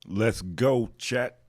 Let's go, chat.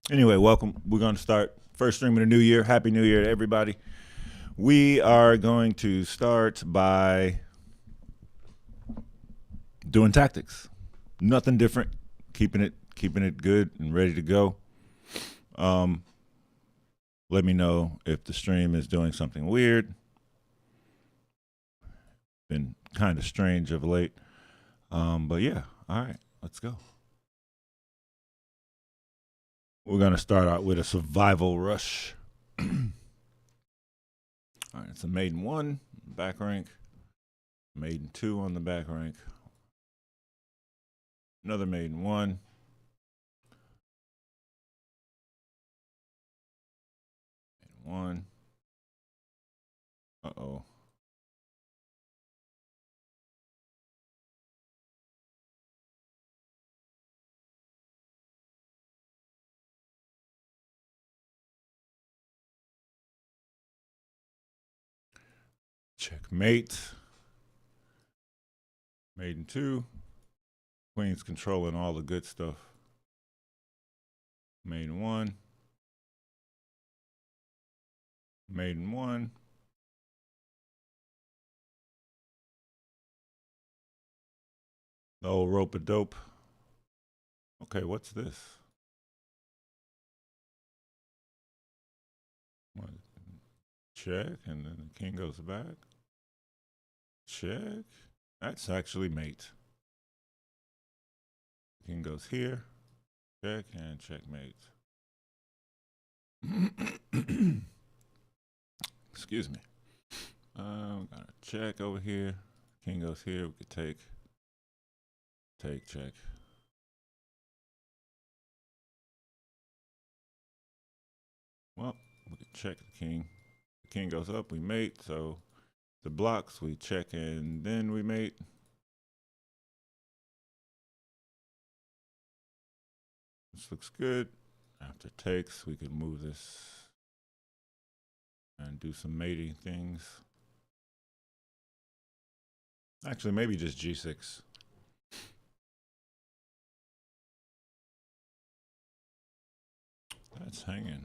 Anyway, welcome. We're going to start first stream of the new year. Happy New Year to everybody. We are going to start by doing tactics. Nothing different. Keeping it good and ready to go. Let me know if the stream is doing something weird. Been kind of strange of late. But yeah, all right, let's go. We're going to start out with a survival rush. All right, it's a maiden 1, back rank. Maiden 2 on the back rank. Another maiden 1. Maiden 1. Uh-oh. Checkmate. Maiden 2. Queen's controlling all the good stuff. Maiden 1. Maiden 1. The old rope a dope. Okay, what's this? What? Check, and then the king goes back. Check. That's actually mate. King goes here. Check and checkmate. Excuse me. I'm gonna check over here. King goes here. We could take, check. Well, we could check the king. The king goes up. We mate. So the blocks we check and then we mate. This looks good. After takes, we could move this and do some mating things. Actually, maybe just G6. That's hanging.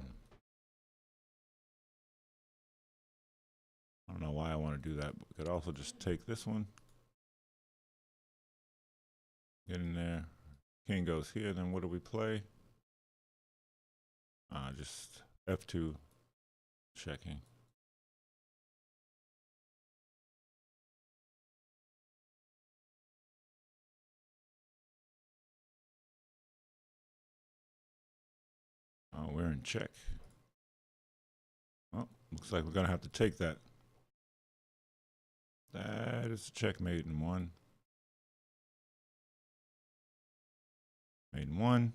I don't know why I want to do that, but we could also just take this one. Get in there. King goes here, then what do we play? Just F2 checking. We're in check. Well, looks like we're going to have to take that. That is a checkmate in 1. Mate in 1.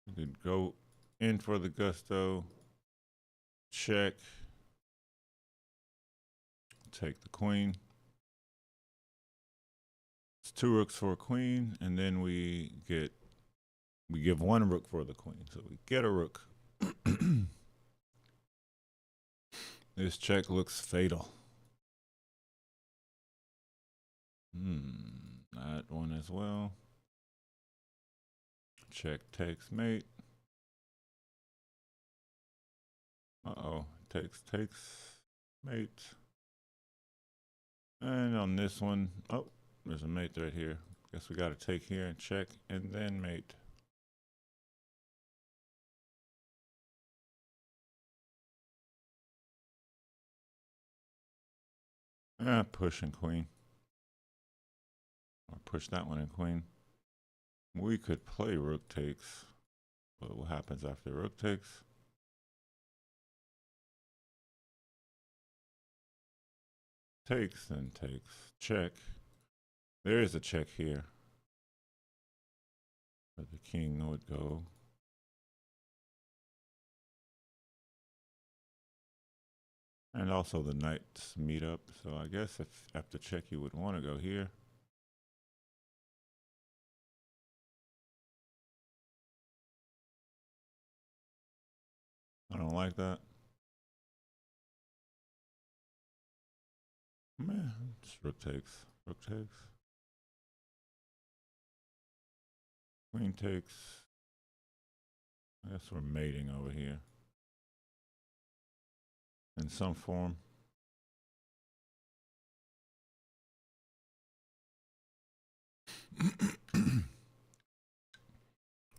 We could go in for the gusto. Check. Take the queen. It's 2 rooks for a queen, and then we give 1 rook for the queen. So we get a rook. This check looks fatal. That one as well. Check takes mate. Uh-oh. Takes mate. And on this one, oh, there's a mate right here. Guess we got to take here and check and then mate. Push and queen. Or push that one and queen. We could play rook takes, but what happens after rook takes? Takes, then takes. Check. There is a check here. But the king would go. And also the knights meet up. So I guess if after check you would want to go here. I don't like that. Man, it's rook takes. Rook takes. Queen takes. I guess we're mating over here. In some form.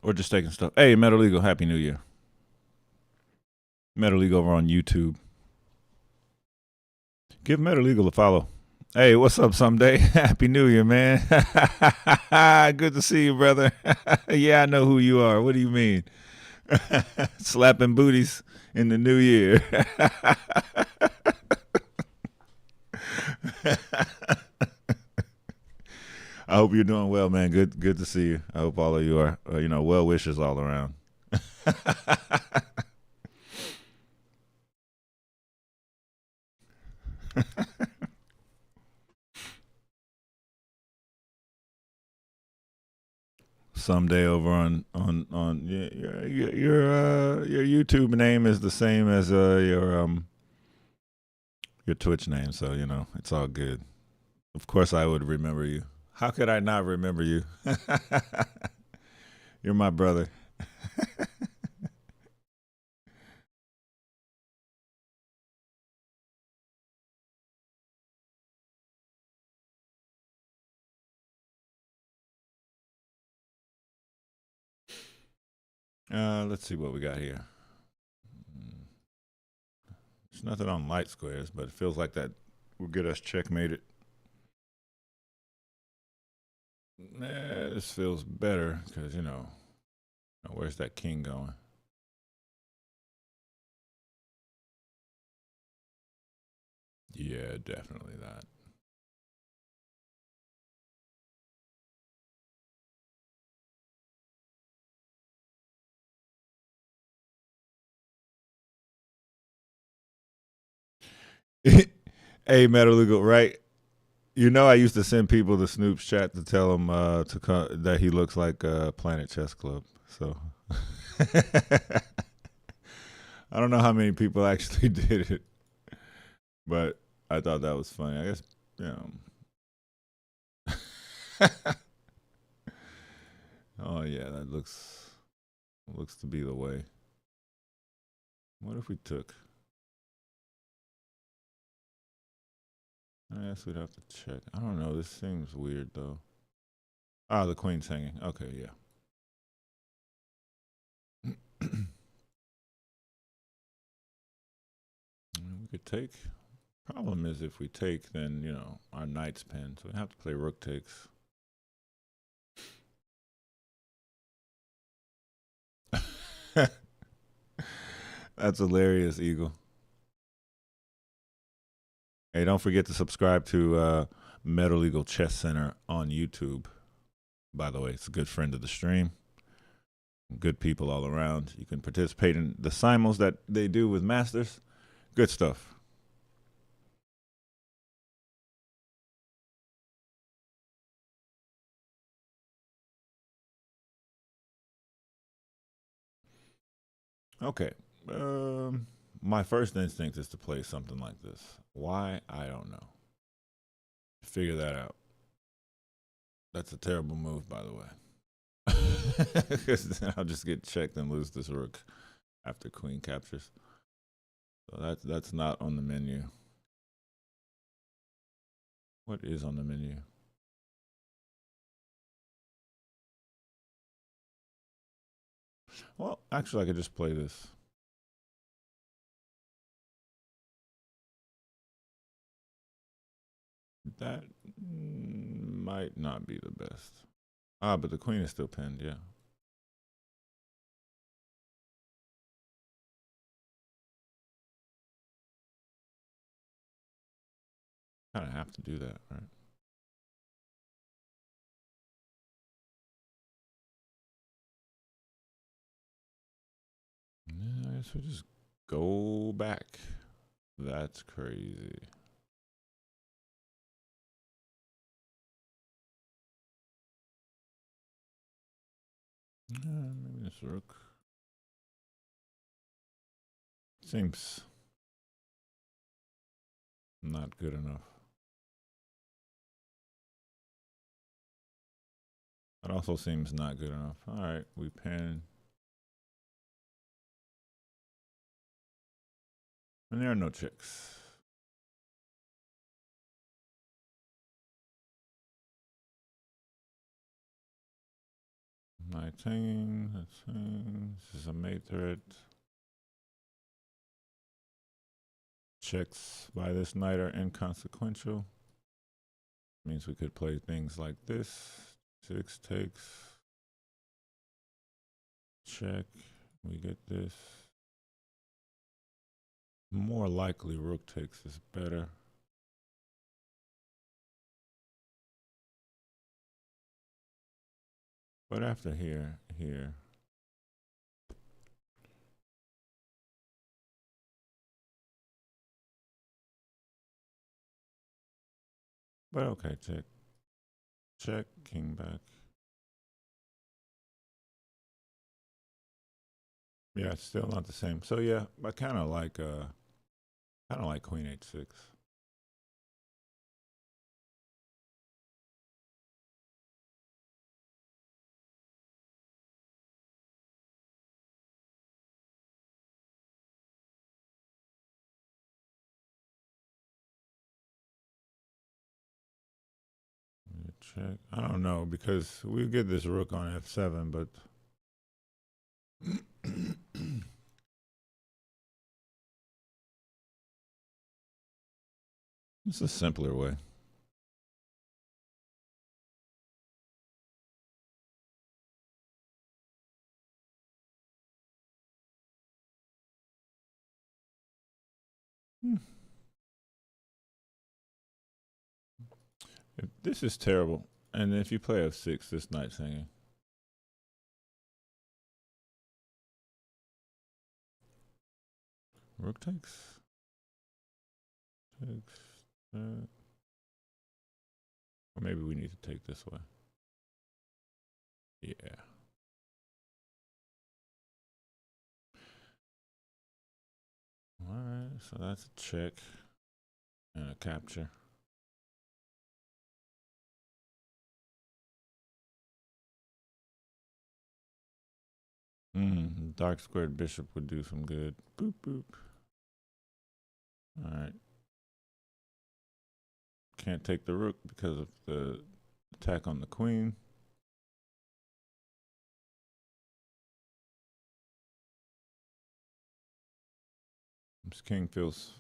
Or just taking stuff. Hey, Metal Eagle, Happy New Year. Metal Eagle over on YouTube. Give Metal Eagle a follow. Hey, what's up, Someday? Happy New Year, man. Good to see you, brother. Yeah, I know who you are. What do you mean? Slapping booties in the new year. I hope you're doing well, man. Good to see you. I hope all of you are, well wishes all around. Someday over on your YouTube name is the same as your Twitch name, so it's all good. Of course, I would remember you. How could I not remember you? You're my brother. Let's see what we got here. There's nothing on light squares, but it feels like that will get us checkmated. This feels better because, where's that king going? Yeah, definitely that. Hey, Metal Eagle, right? I used to send people to Snoop's chat to tell him that he looks like Planet Chess Club. So I don't know how many people actually did it, but I thought that was funny. I guess oh yeah, that looks to be the way. What if we took? I guess we'd have to check. I don't know. This seems weird though. Ah, the queen's hanging. Okay, yeah. We could take. Problem is, if we take, then our knight's pinned, so we have to play rook takes. That's hilarious, Eagle. Hey, don't forget to subscribe to Metal Eagle Chess Center on YouTube. By the way, it's a good friend of the stream. Good people all around. You can participate in the simuls that they do with Masters. Good stuff. Okay. My first instinct is to play something like this. Why? I don't know. Figure that out. That's a terrible move, by the way. Because I'll just get checked and lose this rook after queen captures. So that's not on the menu. What is on the menu? Well, actually, I could just play this. That might not be the best. Ah, but the queen is still pinned, yeah. Kind of have to do that, right? Yeah, I guess we just go back. That's crazy. Maybe this rook seems not good enough. That also seems not good enough. All right, we pin. And there are no checks. Knight's hanging. That's hanging. This is a mate threat. Checks by this knight are inconsequential. Means we could play things like this. 6 takes. Check. We get this. More likely rook takes is better. But after here. But okay, check. Check, king back. Yeah, it's still not the same. So yeah, I kind of like queen h6. Check. I don't know because we get this rook on f7, but it's a simpler way. This is terrible. And if you play f6, this knight's hanging. Rook takes. Takes. Or maybe we need to take this way. Yeah. All right. So that's a check and a capture. Dark squared bishop would do some good. Boop boop. All right. Can't take the rook because of the attack on the queen. This king feels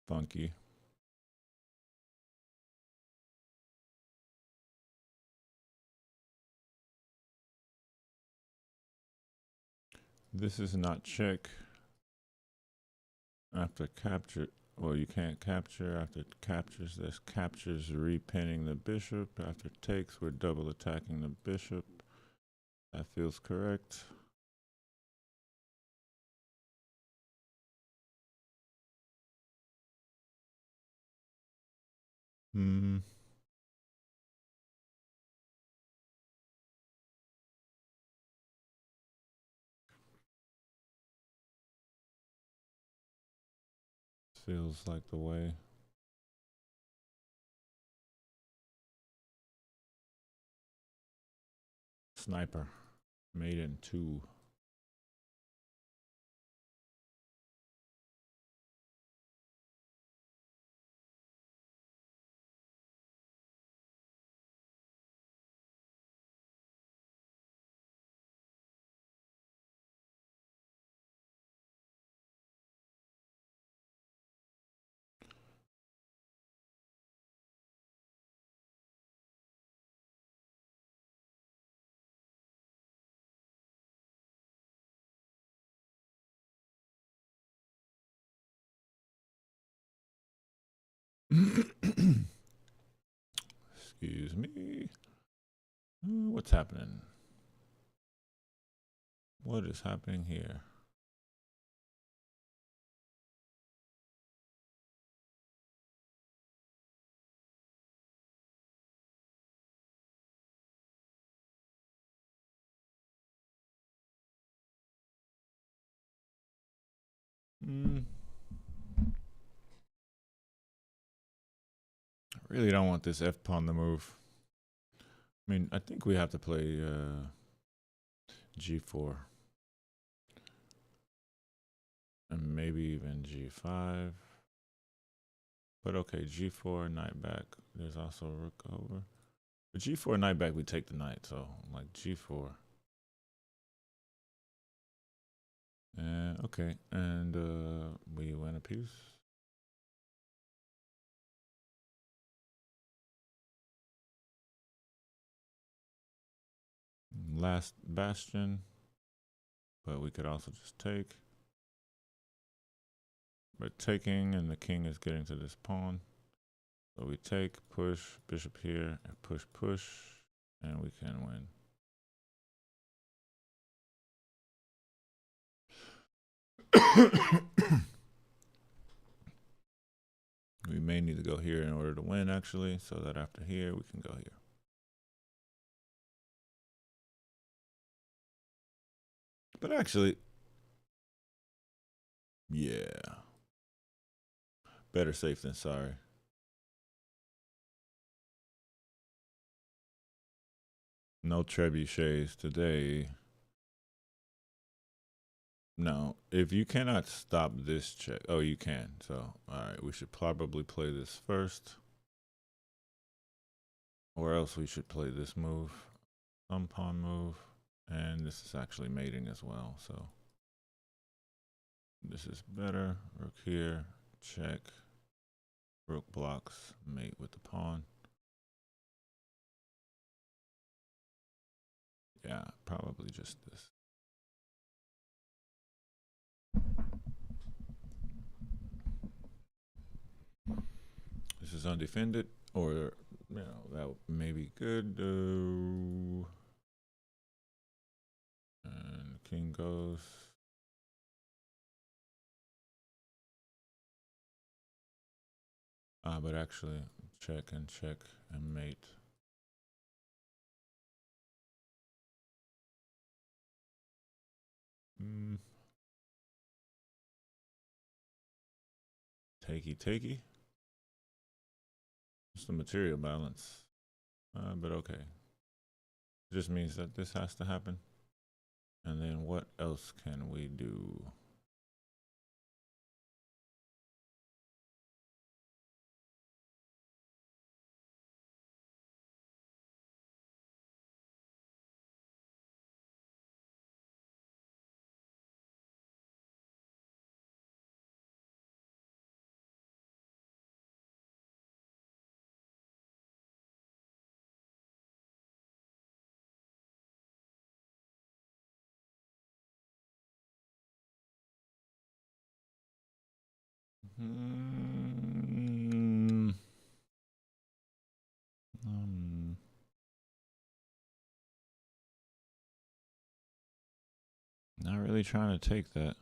funky. This is not check. After capture, well, you can't capture. After captures, this captures repinning the bishop. After takes, we're double attacking the bishop. That feels correct. Hmm. Feels like the way. Sniper. Made in 2. Excuse me. What's happening? What is happening here? Mm, I really don't want this F pawn to move. I mean, I think we have to play G4 and maybe even G5. But okay, G4 knight back. There's also rook over. But G4 knight back, we take the knight. So like G4. Okay, and we win a piece. Last bastion, but we could also just take. We're taking, and the king is getting to this pawn. So we take, push, bishop here, and push, push, and we can win. We may need to go here in order to win, actually, so that after here, we can go here. But actually, yeah. Better safe than sorry. No trebuchets today. No, if you cannot stop this check, oh, you can. So, all right, we should probably play this first. Or else we should play this move, some pawn move, and this is actually mating as well. So this is better. Rook here, check. Rook blocks, mate with the pawn. Yeah, probably just this. This is undefended, or that may be good. And king goes. But actually, check and mate. Takey. It's the material balance. But okay. It just means that this has to happen. And then what else can we do? Hmm. Not really trying to take that.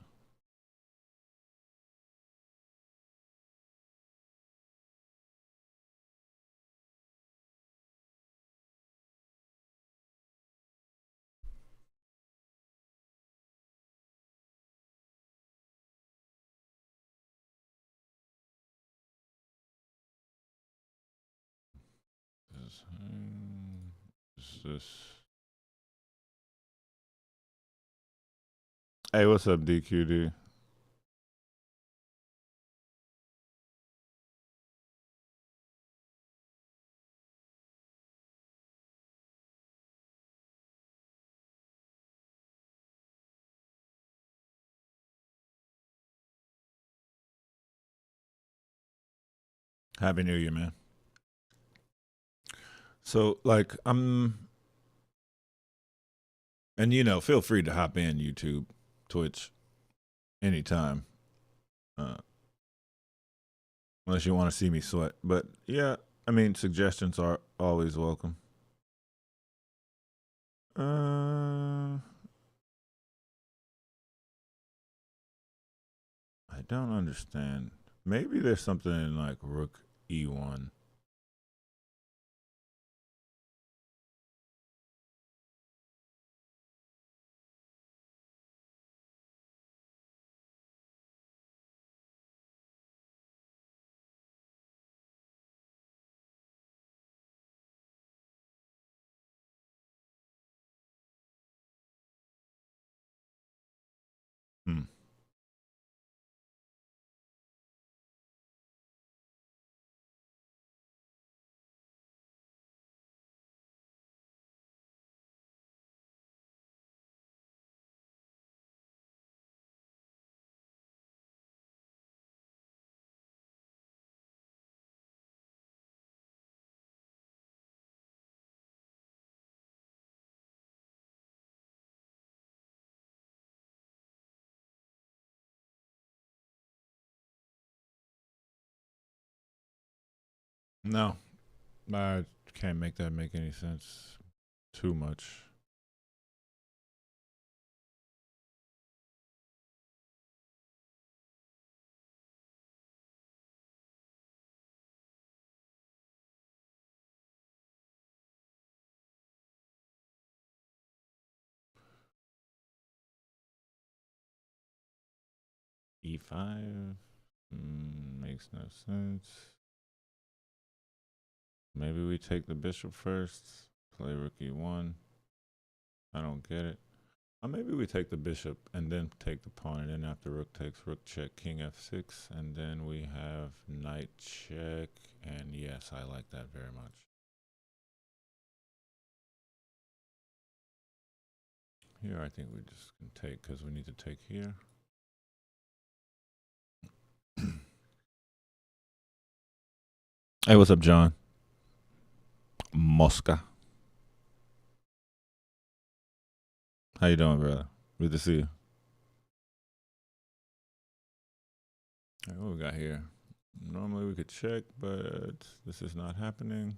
This. Hey, what's up, DQD? Happy New Year, man. So, like, and feel free to hop in YouTube, Twitch, anytime. Uh, Unless you want to see me sweat. But yeah, I mean, suggestions are always welcome. I don't understand. Maybe there's something in like Rook E1. Hmm. No, I can't make that make any sense. Too much. E5 makes no sense. Maybe we take the bishop first. Play rook e1. I don't get it. Or maybe we take the bishop and then take the pawn, and then after rook takes, rook check, king f6, and then we have knight check. And yes, I like that very much. Here, I think we just can take because we need to take here. Hey, what's up, John? Mosca. How you doing, brother? Good to see you. All right, what we got here? Normally we could check, but this is not happening.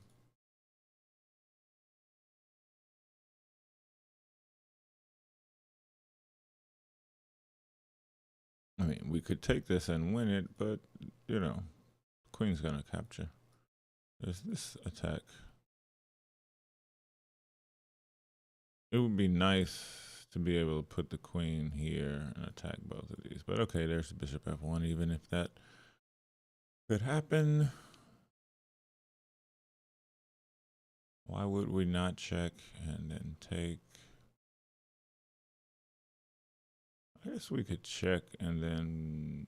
I mean, we could take this and win it, but, you know, queen's going to capture. There's this attack. It would be nice to be able to put the queen here and attack both of these. But okay, there's the bishop f1, even if that could happen. Why would we not check and then take? I guess we could check and then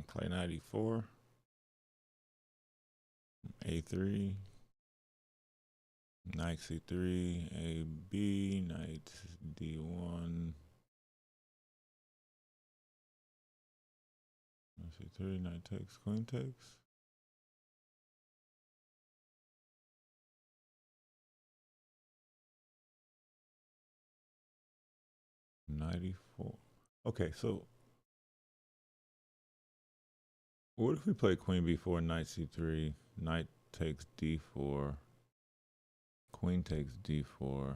play knight e4, a3, knight c3, ab, knight d1, c3, knight takes, queen takes. Knight e4. Okay, so what if we play queen b4, knight c3, knight takes d4, queen takes d4,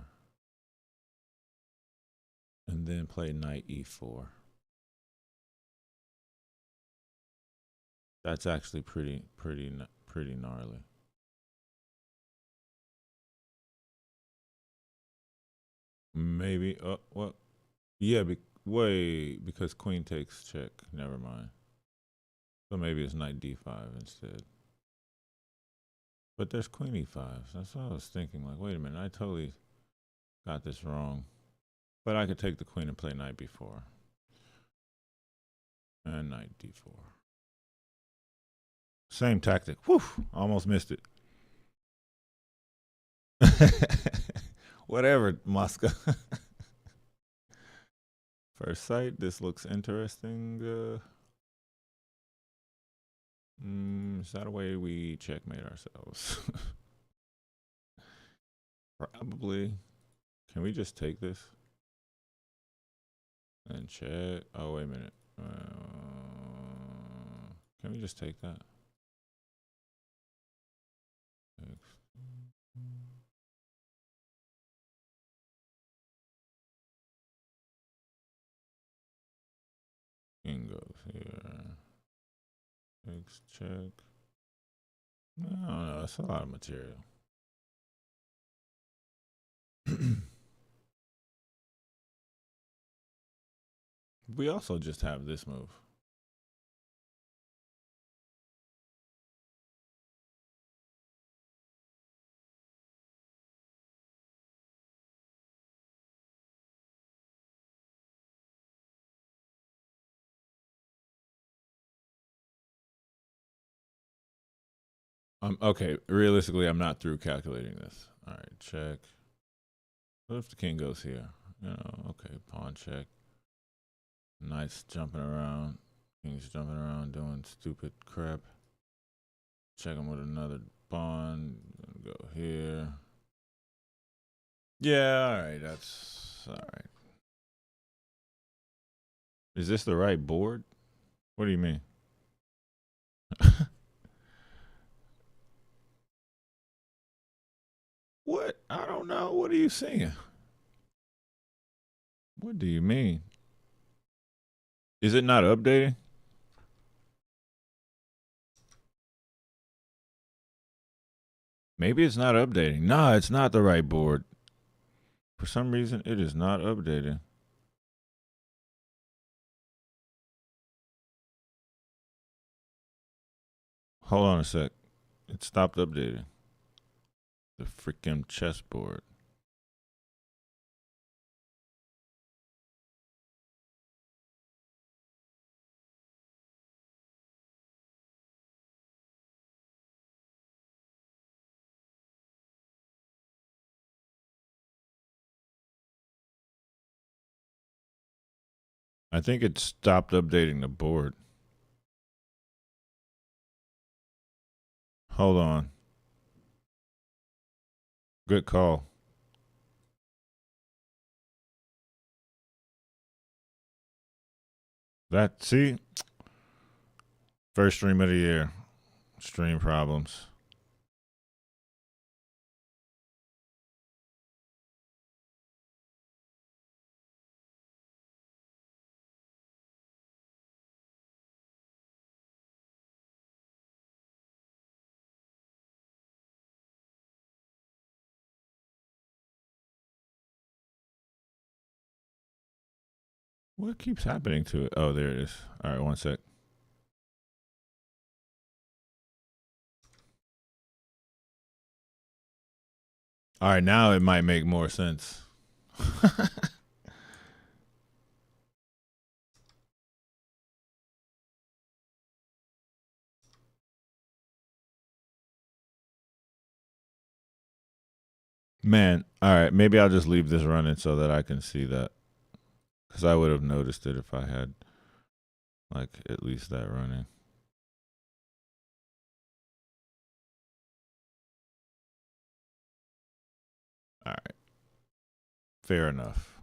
and then play knight e4? That's actually pretty gnarly. Maybe. What? Yeah. Because queen takes check. Never mind. So maybe it's knight d5 instead. But there's queen e5. That's what I was thinking. Like, wait a minute, I totally got this wrong. But I could take the queen and play knight b4. And knight d4. Same tactic. Whew, almost missed it. Whatever, Moscow. First sight, this looks interesting. Is that a way we checkmate ourselves? Probably. Can we just take this? And check. Oh, wait a minute. Can we just take that? King goes here. X check. I don't know. That's a lot of material. We also just have this move. Okay, realistically, I'm not through calculating this. All right, check. What if the king goes here? You know, okay, pawn check. Knights jumping around. King's jumping around doing stupid crap. Check him with another pawn. Gonna go here. Yeah, all right, that's all right. Is this the right board? What do you mean? What? I don't know. What are you saying? What do you mean? Is it not updating? Maybe it's not updating. Nah, it's not the right board. For some reason, it is not updating. Hold on a sec. It stopped updating. The freaking chessboard. I think it stopped updating the board. Hold on. Good call. That, see? First stream of the year. Stream problems. What keeps happening to it? Oh, there it is. All right, one sec. All right, now it might make more sense. Man, all right, maybe I'll just leave this running so that I can see that. Because I would have noticed it if I had, like, at least that running. All right. Fair enough.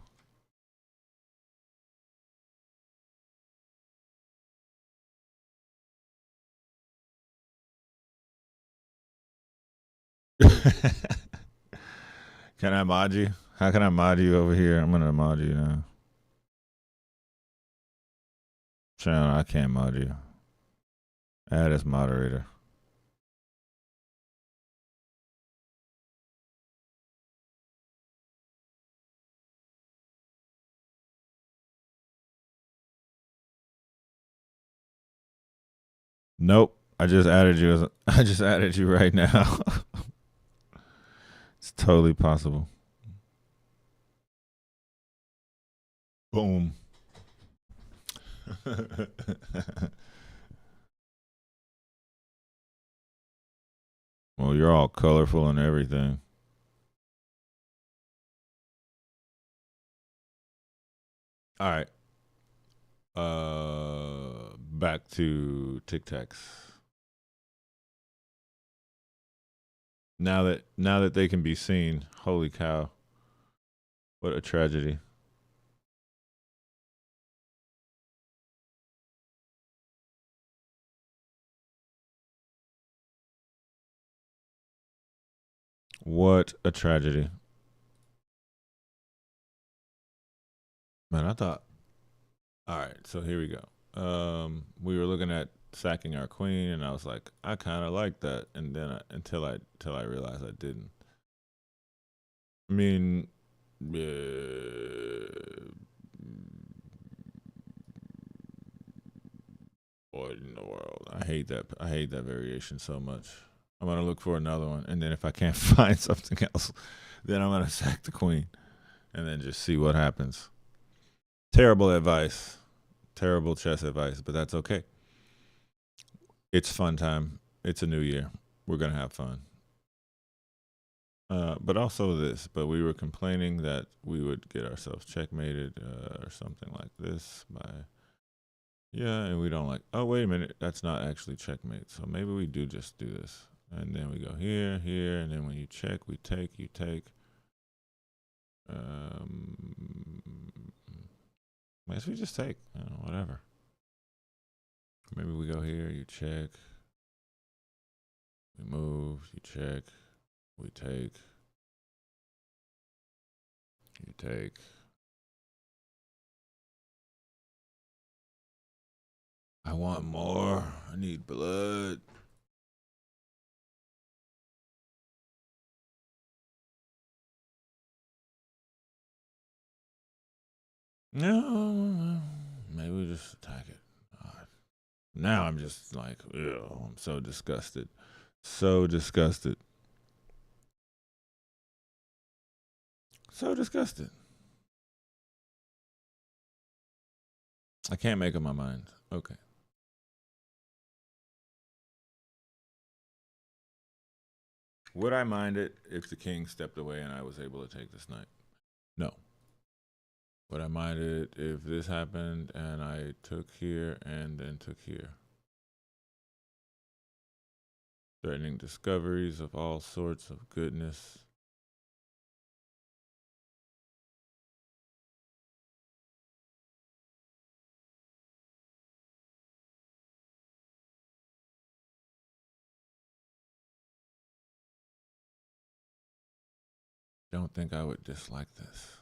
Can I mod you? How can I mod you over here? I'm gonna mod you now. Channel, I can't mod you. Add as moderator. Nope. I just added you as I just added you right now. It's totally possible. Boom. Well, you're all colorful and everything. All right. Back to Tic Tacs. Now that they can be seen, holy cow. What a tragedy. What a tragedy. Man, I thought, all right, so here we go. We were looking at sacking our queen, and I was like, I kind of like that, and then until I realized I didn't. I mean, what in the world? I hate that. I hate that variation so much. I'm gonna look for another one, and then if I can't find something else, then I'm gonna sack the queen, and then just see what happens. Terrible advice. Terrible chess advice, but that's okay. It's fun time. It's a new year. We're gonna have fun. But also this. But we were complaining that we would get ourselves checkmated or something like this by yeah, and we don't like. Oh wait a minute, that's not actually checkmate. So maybe we do just do this, and then we go here, here, and then when you check, we take. You take. I guess we just take. Whatever. Maybe we go here. You check. We move. You check. We take. You take. I want more. I need blood. No, maybe we just attack it. Now I'm just like, ew, I'm so disgusted. So disgusted. So disgusted. I can't make up my mind. Okay. Would I mind it if the king stepped away and I was able to take this knight? No. Would I mind it if this happened and I took here and then took here? Threatening discoveries of all sorts of goodness. Don't think I would dislike this.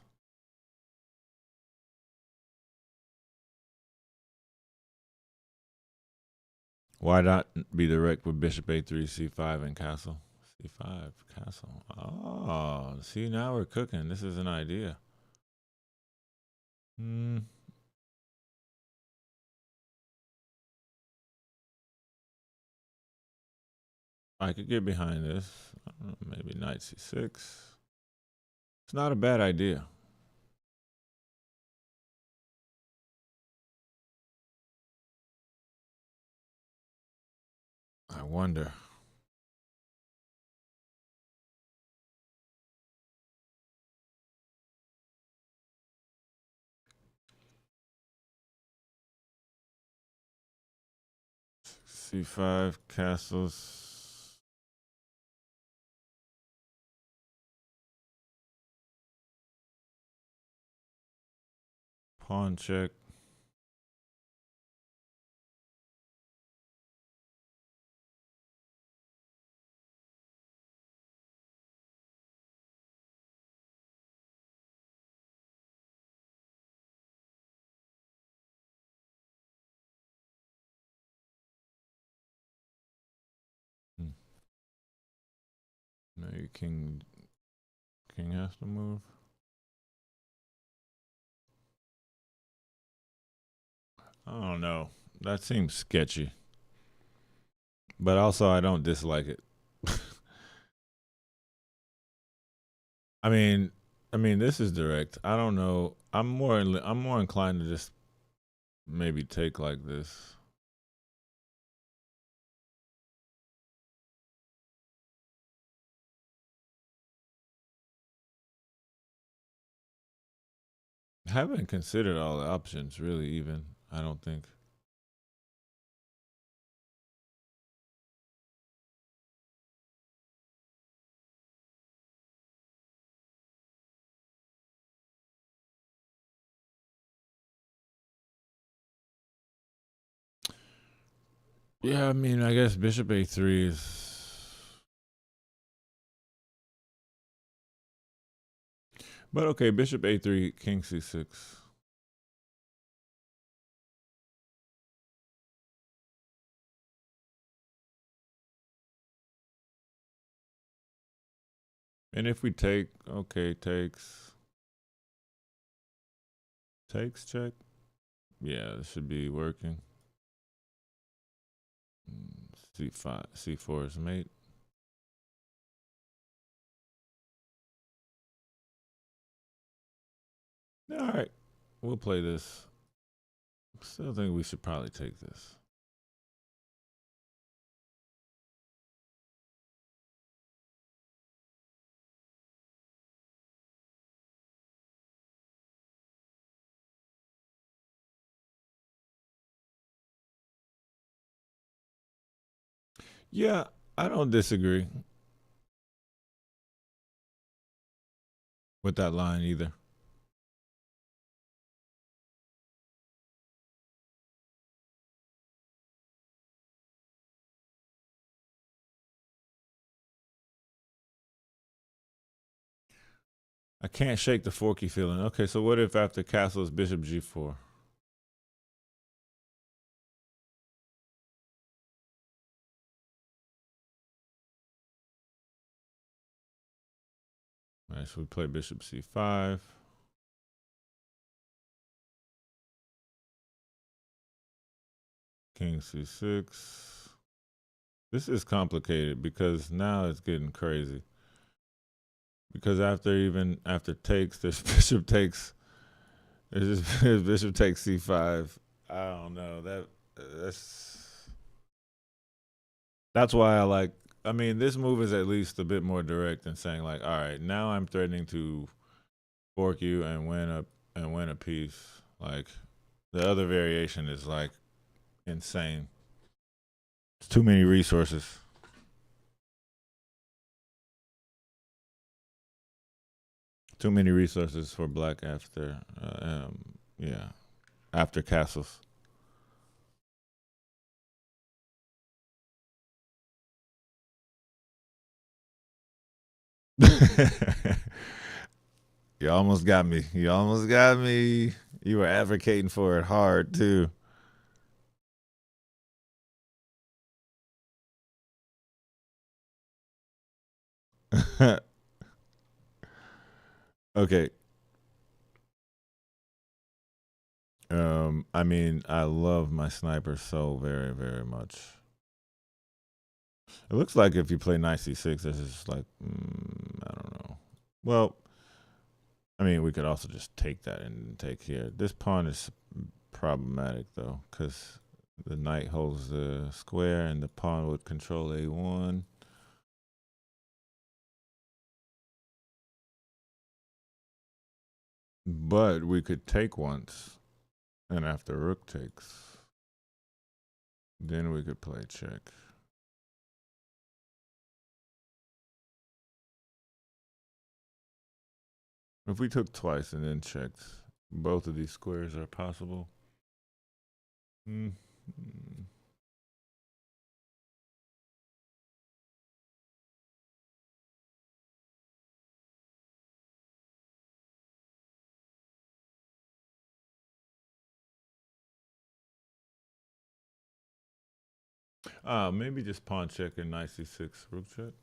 Why not be direct with bishop a3, c5, and castle? c5, castle. Oh, see, now we're cooking. This is an idea. Hmm. I could get behind this. Maybe knight c6. It's not a bad idea. I wonder. c5, castles. Pawn check. Hmm. Maybe king has to move. I don't know. That seems sketchy. But also I don't dislike it. I mean, this is direct. I don't know. I'm more inclined to just maybe take like this. I haven't considered all the options really even. I don't think. Yeah, I mean, I guess bishop a3 is But okay, bishop a3, king c6. And if we take, okay, takes check. Yeah, this should be working. C5, c4 is mate. All right, we'll play this. Still think we should probably take this. Yeah, I don't disagree with that line either. I can't shake the forky feeling. Okay, so what if after castle is bishop g4? All right, so we play bishop c5. King c6. This is complicated because now it's getting crazy. Because after takes, there's bishop takes. There's bishop takes c5. I don't know that's that's why I like. I mean, this move is at least a bit more direct in saying like, all right, now I'm threatening to fork you and win a piece. Like the other variation is like insane. It's too many resources. Too many resources for black after. Yeah, after castles. You almost got me. You almost got me. You were advocating for it hard too. Okay. I mean, I love my sniper so very, very much. It looks like if you play knight c6, this is like, I don't know. Well, I mean, we could also just take that and take here. This pawn is problematic though, because the knight holds the square and the pawn would control a1. But we could take once, and after rook takes, then we could play check. If we took twice and then checked, both of these squares are possible. Mm. Maybe just pawn check and knight c6, rook check.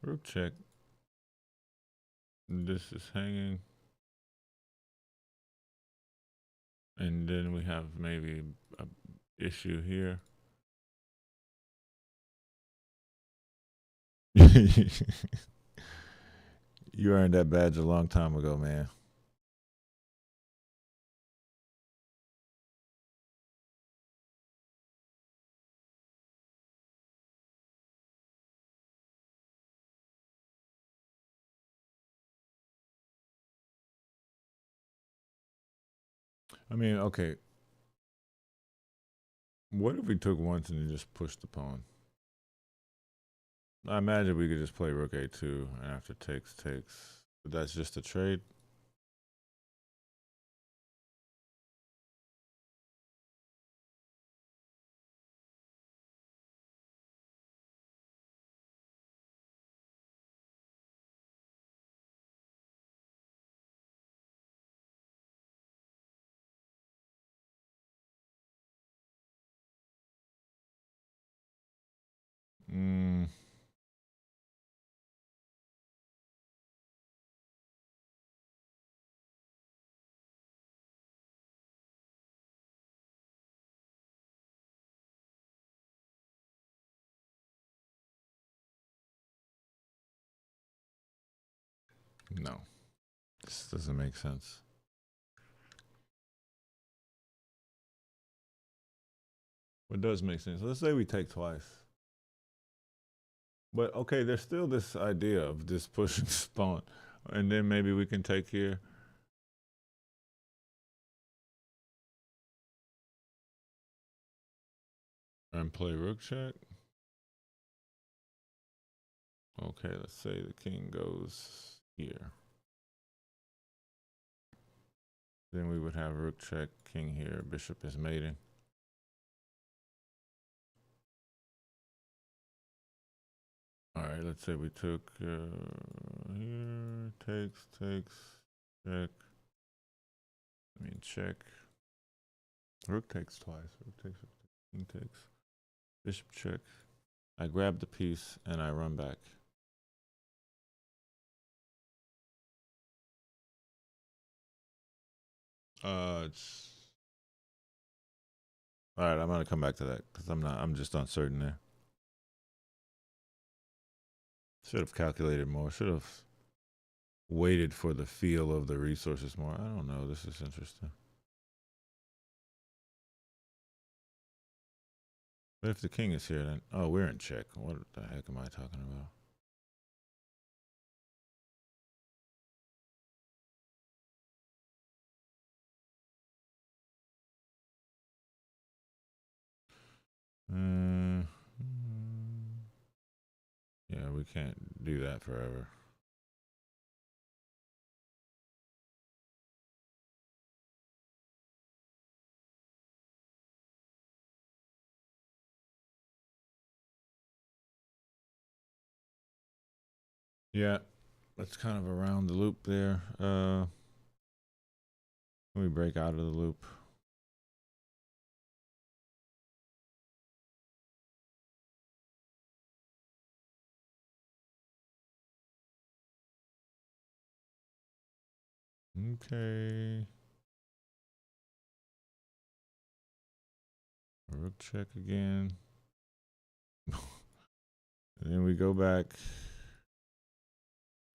Rook check. This is hanging. And then we have maybe a issue here. You earned that badge a long time ago, man. I mean, okay. What if we took once and just pushed the pawn? I imagine we could just play rook a2 and after takes. But that's just a trade. No, this doesn't make sense. It does make sense. Let's say we take twice. But okay, there's still this idea of this pushing spawn. And then maybe we can take here. And play rook check. Okay, let's say the king goes here. Then we would have rook check, king here, bishop is mating. All right, let's say we took here, takes, check. I mean, check. Rook takes twice. Rook takes, king takes. Bishop check. I grab the piece and I run back. It's all right. I'm gonna come back to that because I'm just uncertain there. Should have calculated more. Should have waited for the feel of the resources more. I don't know. This is interesting. But if the king is here, then oh, we're in check. What the heck am I talking about? Yeah, we can't do that forever. Yeah, that's kind of around the loop there. Let me break out of the loop. Okay. Rook check again. And then we go back.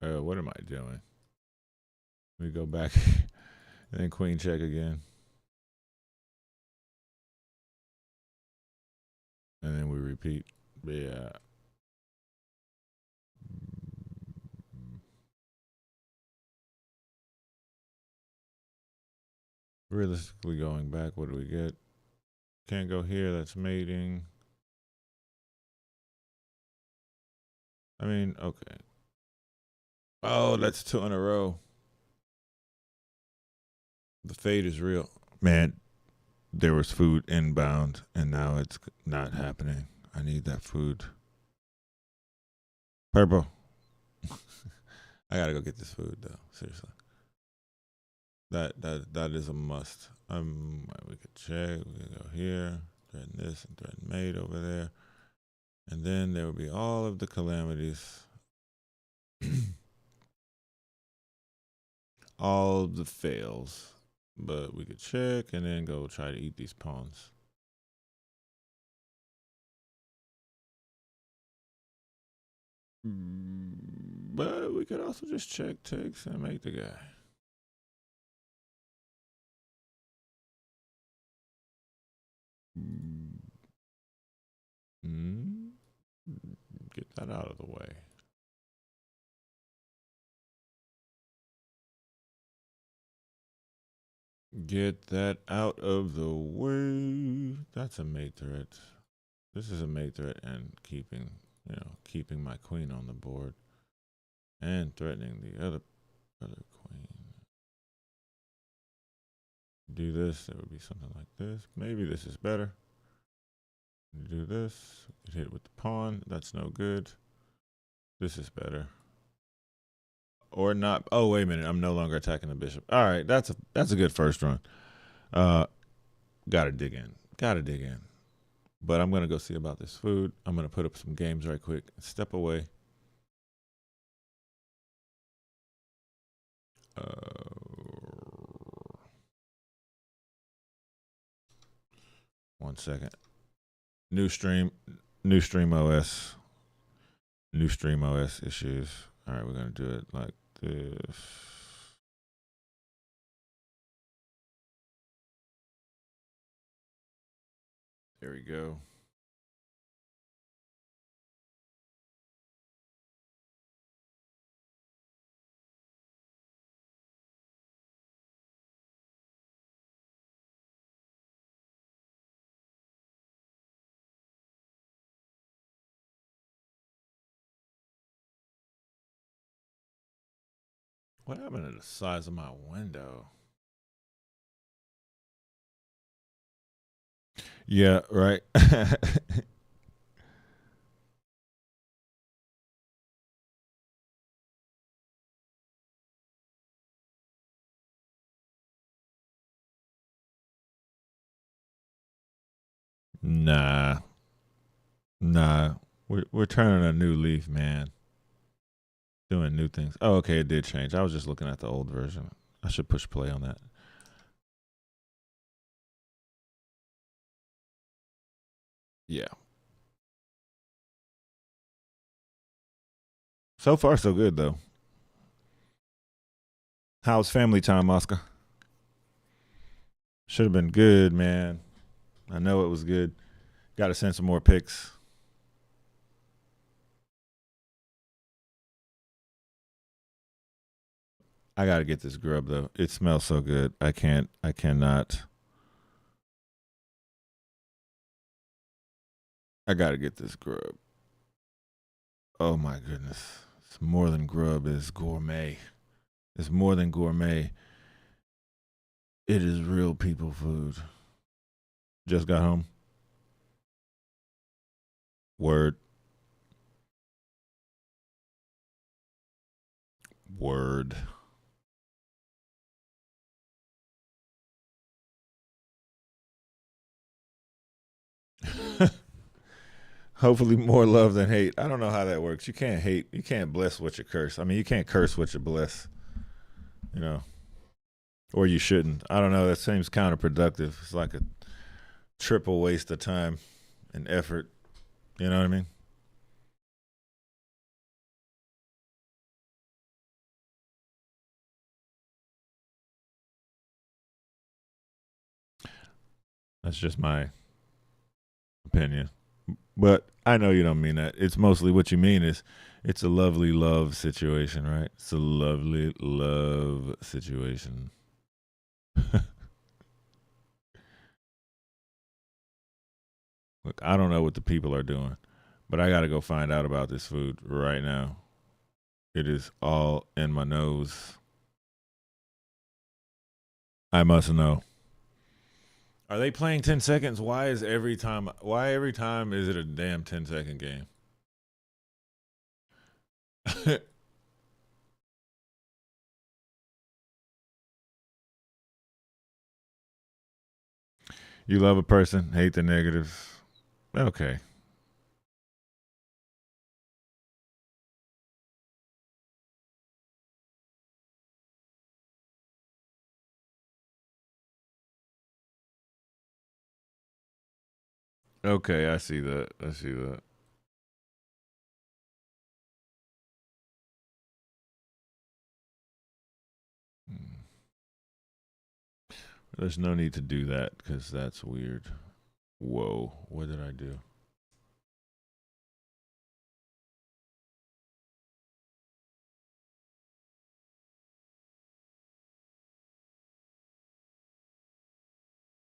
What am I doing? We go back and then queen check again. And then we repeat. Yeah. Realistically going back, what do we get? Can't go here, that's mating. I mean, okay. Oh, that's 2 in a row. The fade is real. Man, there was food inbound and now it's not happening. I need that food. Purple. I gotta go get this food though. Seriously. That is a must. We could check. We could go here, threaten this, and threaten mate over there, and then there will be all of the calamities, all of the fails. But we could check and then go try to eat these pawns. But we could also just check, takes, and make the guy. Get that out of the way. Get that out of the way. That's a mate threat. This is a mate threat and keeping my queen on the board and threatening the other queen. Do this, it would be something like this. Maybe this is better. Do this, get hit with the pawn. That's no good. This is better. Or not. Oh, wait a minute. I'm no longer attacking the bishop. All right, that's a good first run. Gotta dig in. But I'm gonna go see about this food. I'm gonna put up some games right quick. Step away. 1 second. New stream OS issues. All right, we're gonna do it like this. There we go. What happened to the size of my window? Yeah, right. Nah, nah. We're turning a new leaf, man. Doing new things. Oh, okay, it did change. I was just looking at the old version. I should push play on that. Yeah. So far, so good though. How's family time, Oscar? Should have been good, man. I know it was good. Got to send some more pics. I got to get this grub though. It smells so good. I can't. I cannot. I got to get this grub. Oh my goodness. It's more than grub. It's gourmet. It's more than gourmet. It is real people food. Just got home. Word. Word. Hopefully more love than hate. I don't know how that works. You can't hate. You can't bless what you curse. I mean, you can't curse what you bless. You know, or you shouldn't. I don't know. That seems counterproductive. It's like a triple waste of time and effort. You know what I mean? That's just my opinion. But I know you don't mean that. It's mostly what you mean is it's a lovely love situation, right? It's a lovely love situation. Look, I don't know what the people are doing, but I got to go find out about this food right now. It is all in my nose. I must know. Are they playing 10 seconds? Why every time is it a damn 10-second game? You love a person, hate the negatives. Okay. Okay, I see that. I see that. Hmm. There's no need to do that because that's weird. Whoa, what did I do?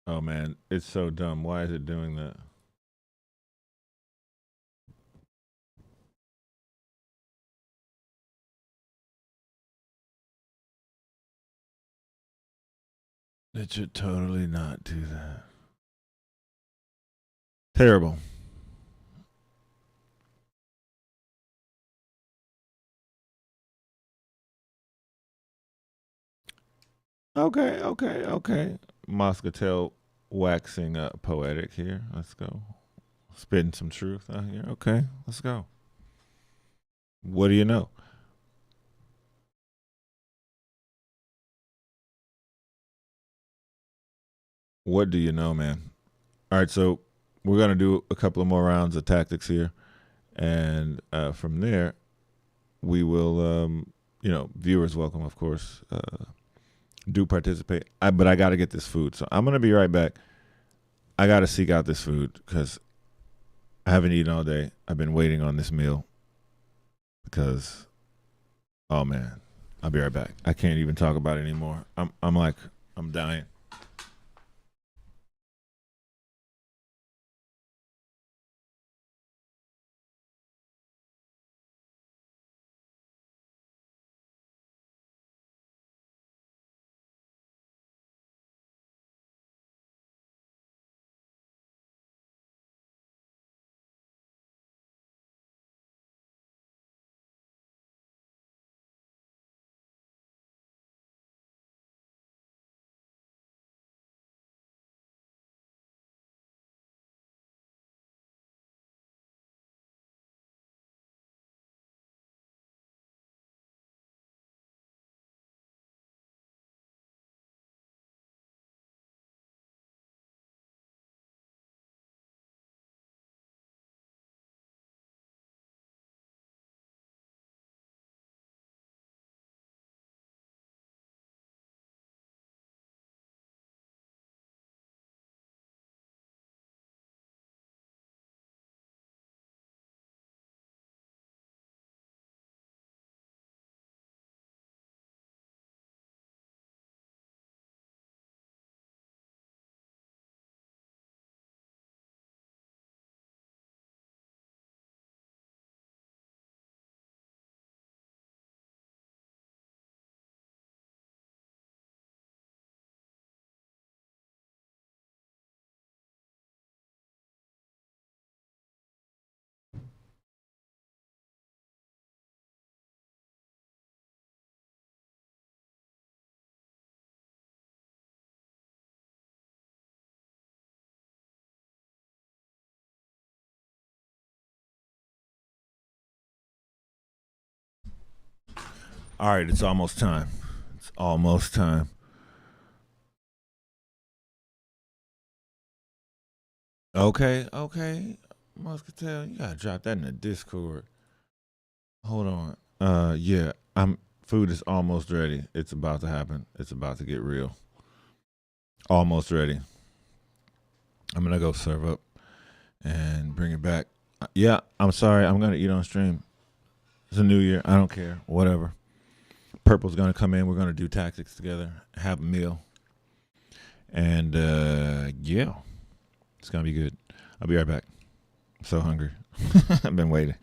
Oh man, it's so dumb. Why is it doing that? It should totally not do that. Terrible. Okay, okay, okay. Moscatel waxing poetic here. Let's go. Spitting some truth out here. Okay, let's go. What do you know? What do you know, man? All right, so we're gonna do a couple of more rounds of tactics here, and from there we will viewers welcome, of course. Do participate. But I got to get this food. So I'm going to be right back. I got to seek out this food because I haven't eaten all day. I've been waiting on this meal because, oh man, I'll be right back. I can't even talk about it anymore. I'm like, I'm dying. All right, it's almost time. It's almost time. Okay, okay. Muscatel, you gotta drop that in the Discord. Hold on. Yeah, I'm. Food is almost ready. It's about to happen. It's about to get real. Almost ready. I'm gonna go serve up and bring it back. Yeah, I'm sorry. I'm gonna eat on stream. It's a new year. I don't care. Whatever. Purple's gonna come in. We're gonna do tactics together. Have a meal, and yeah, it's gonna be good. I'll be right back. I'm so hungry. I've been waiting.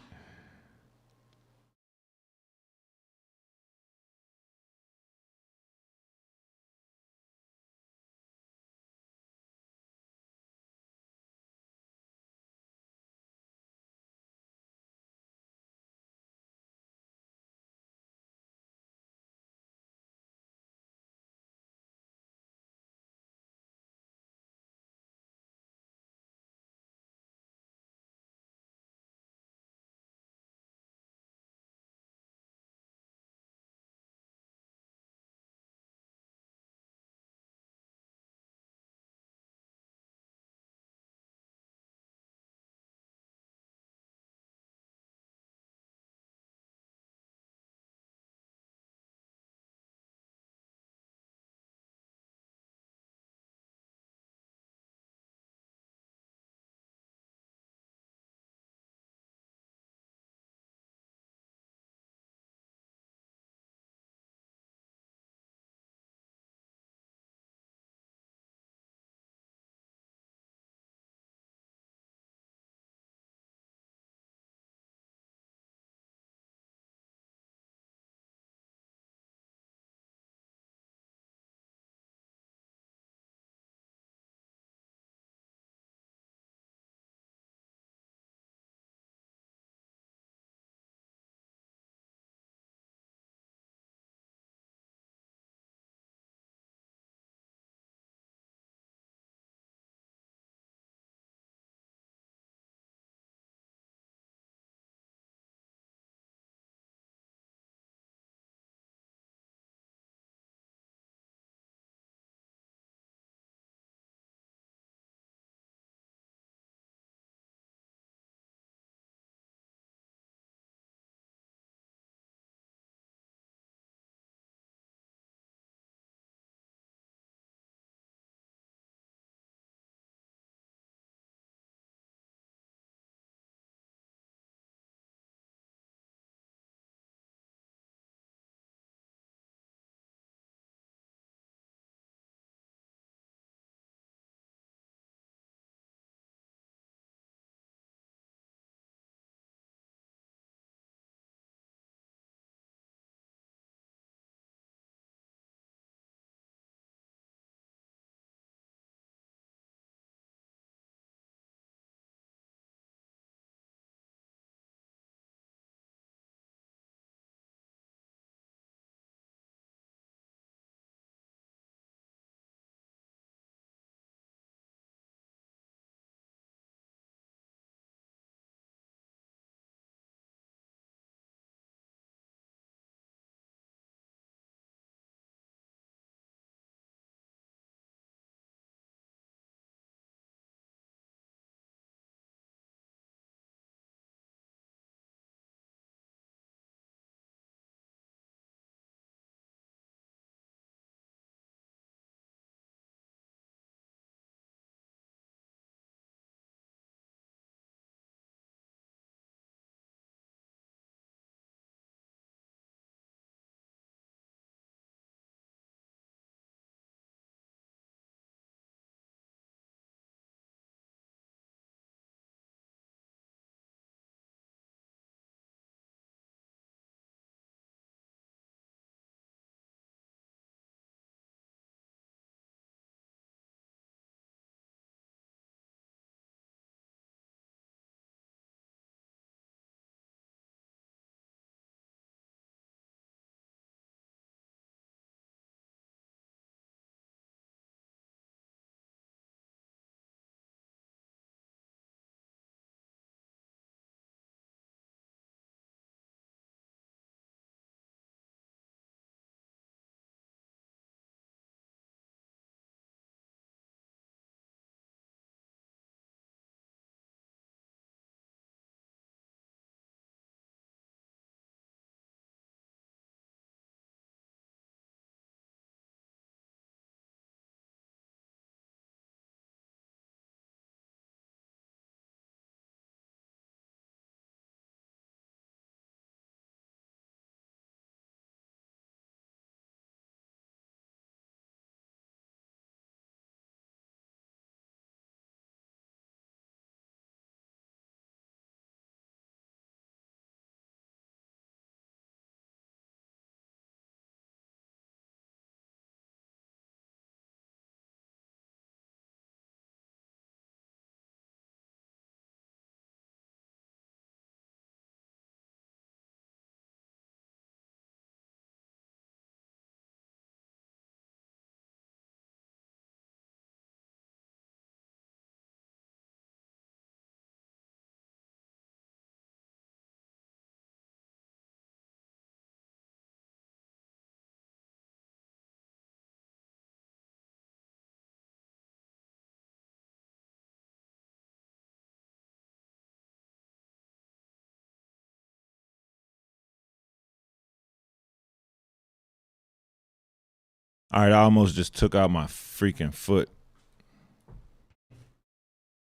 All right, I almost just took out my freaking foot.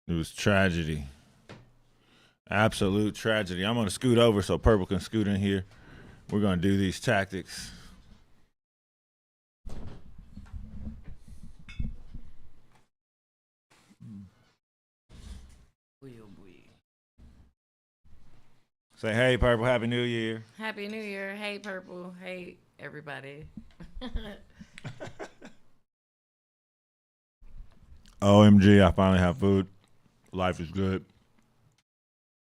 It was tragedy. Absolute tragedy. I'm going to scoot over so Purple can scoot in here. We're going to do these tactics. Say, hey, Purple, Happy New Year. Happy New Year. Hey, Purple. Hey, everybody. OMG, I finally have food. Life is good.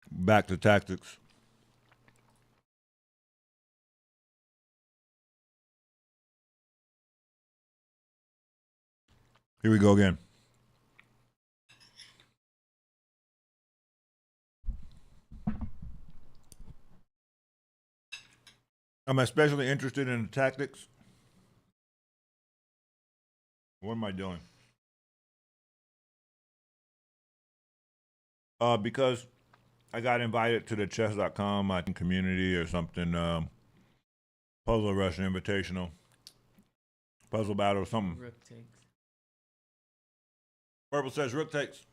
Back to tactics. Here we go again. I'm especially interested in the tactics. What am I doing? Because I got invited to the chess.com I think community or something. Puzzle Russian Invitational. Puzzle battle or something. Rook takes. Purple says rook takes.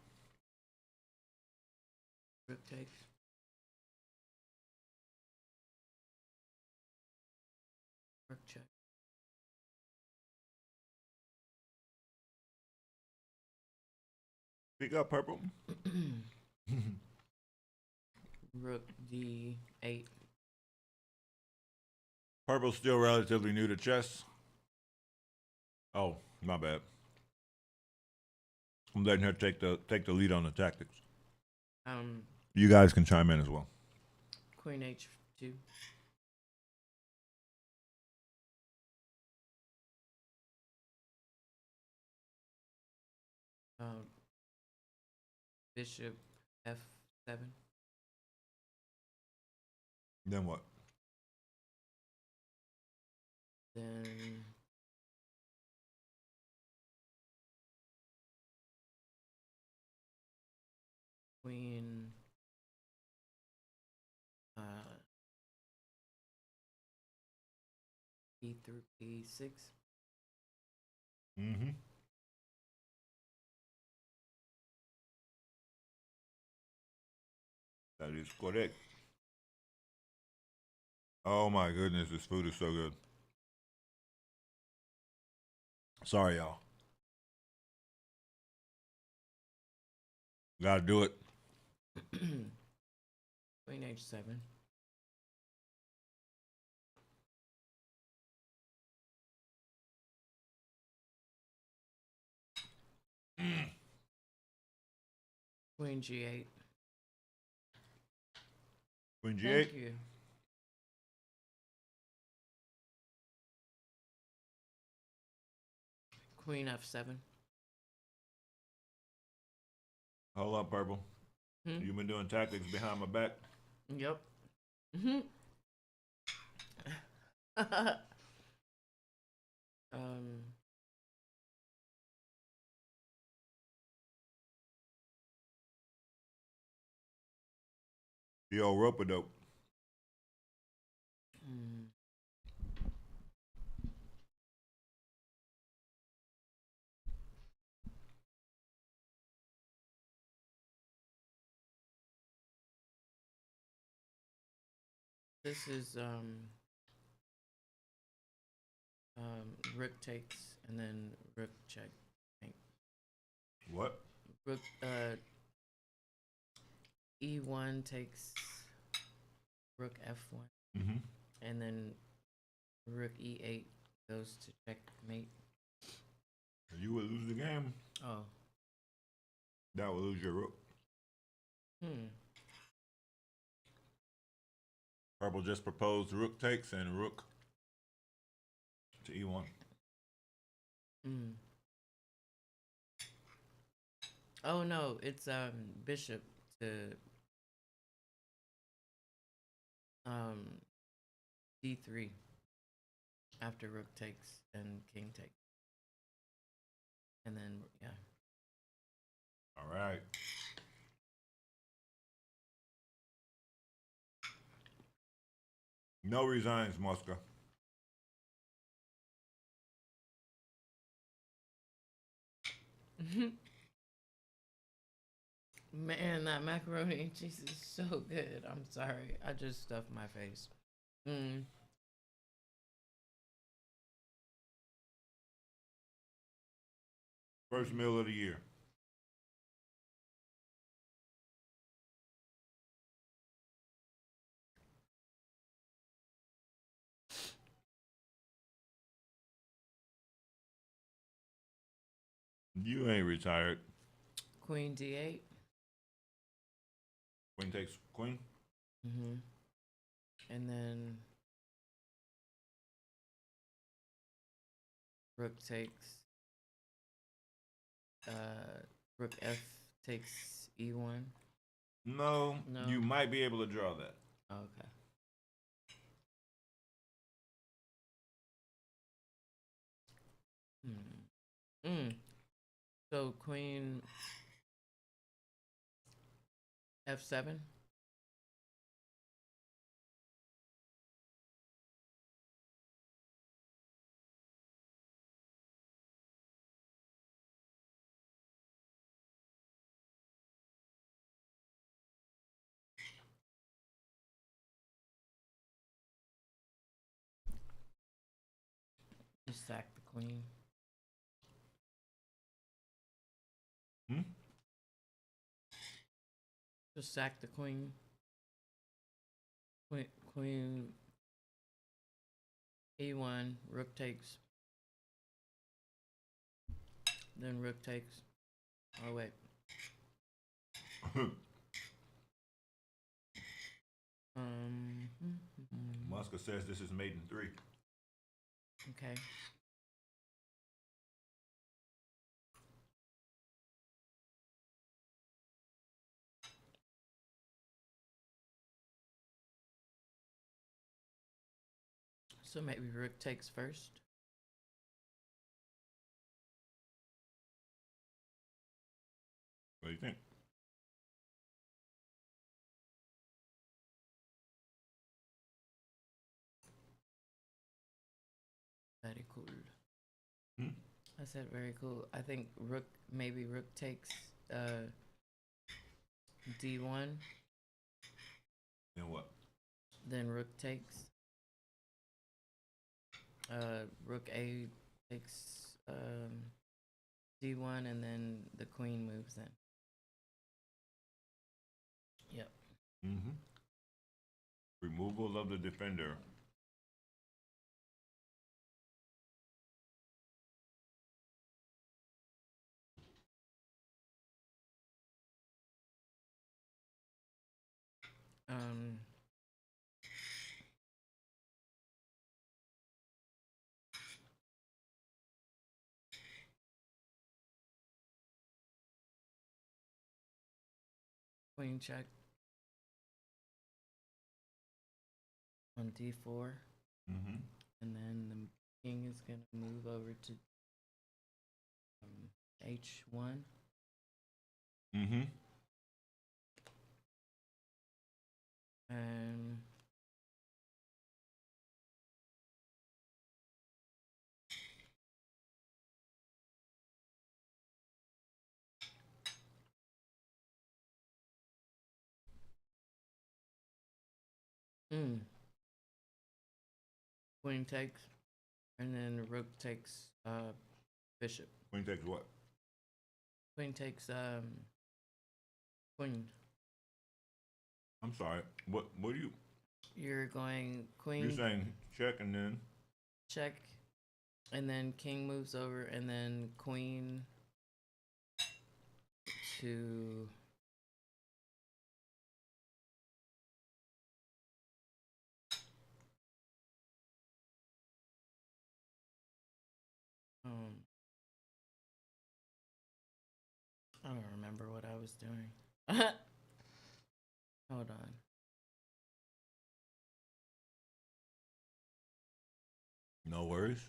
Rook takes. Rook check. Speak up, Purple. Rook D8. Purple's still relatively new to chess. Oh, my bad. I'm letting her take the lead on the tactics. You guys can chime in as well. Queen H2. Bishop F7. Then what? Then Queen E through E6. Mm-hmm. That is correct. Oh my goodness, this food is so good. Sorry, y'all. Gotta do it. Queen H7. Queen G8. Queen G8. Thank you. Queen F7. Hold up, Purple. You've been doing tactics behind my back. Yep. The old rope dope. This is rook takes and then rook check. What? Rook E1 takes rook F1. Mm-hmm. And then rook E8 goes to checkmate. You would lose the game. Oh. That would lose your rook. Purple just proposed rook takes and rook to E1. Oh no, it's bishop to D3 after rook takes and king takes. And then yeah. All right. No resigns, Mosca. Man, that macaroni and cheese is so good. I'm sorry. I just stuffed my face. Mm. First meal of the year. You ain't retired. Queen D8. Queen takes queen. Mm-hmm. And then rook takes. Rook F takes E1. No, No. you might be able to draw that. Okay. So Queen F7. Just sack the queen. Hmm? Just sack the queen. Queen E1. Rook takes. Then rook takes. Oh wait. Um. Muska says this is made in 3. Okay. So maybe rook takes first. What do you think? Very cool. Hmm? I said very cool. I think maybe rook takes D1. Then what? Then rook takes. Rook A takes D1, and then the queen moves in. Yep. Mm-hmm. Removal of the defender. Um. Queen check on D4. Mm-hmm. And then the king is going to move over to H1. Mm-hmm. And queen takes. And then rook takes bishop. Queen takes what? Queen takes queen. I'm sorry. What do you? You're going queen. You're saying check and then check, and then king moves over, and then queen to I don't remember what I was doing. Hold on. no worries.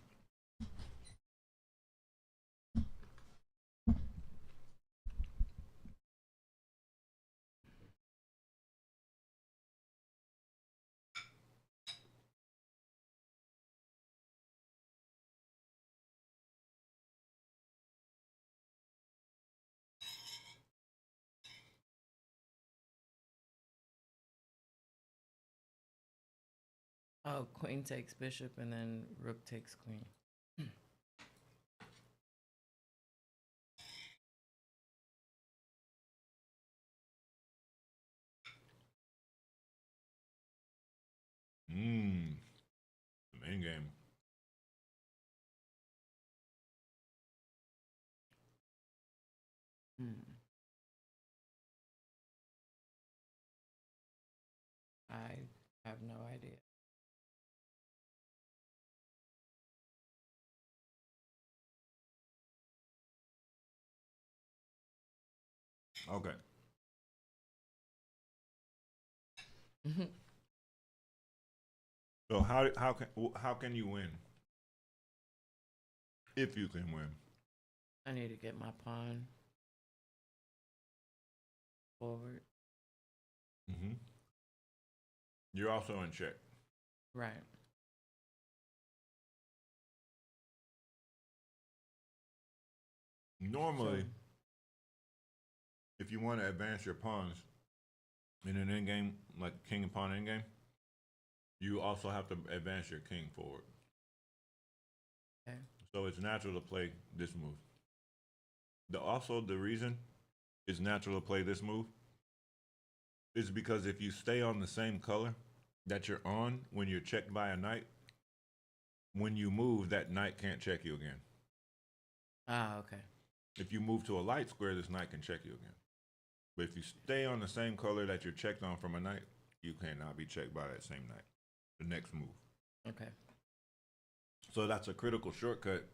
Oh, queen takes bishop and then rook takes queen. The main game. Hmm. I have no idea. Okay. So how can you win? If you can win. I need to get my pawn forward. Mm-hmm. You're also in check. Right. So, Normally, if you want to advance your pawns in an endgame, like king and pawn endgame, you also have to advance your king forward. okay. So it's natural to play this move. Also the reason it's natural to play this move is because if you stay on the same color that you're on when you're checked by a knight, when you move, that knight can't check you again. Ah, okay. If you move to a light square, this knight can check you again. But if you stay on the same color that you're checked on from a knight, you cannot be checked by that same knight. The next move. Okay. So that's a critical shortcut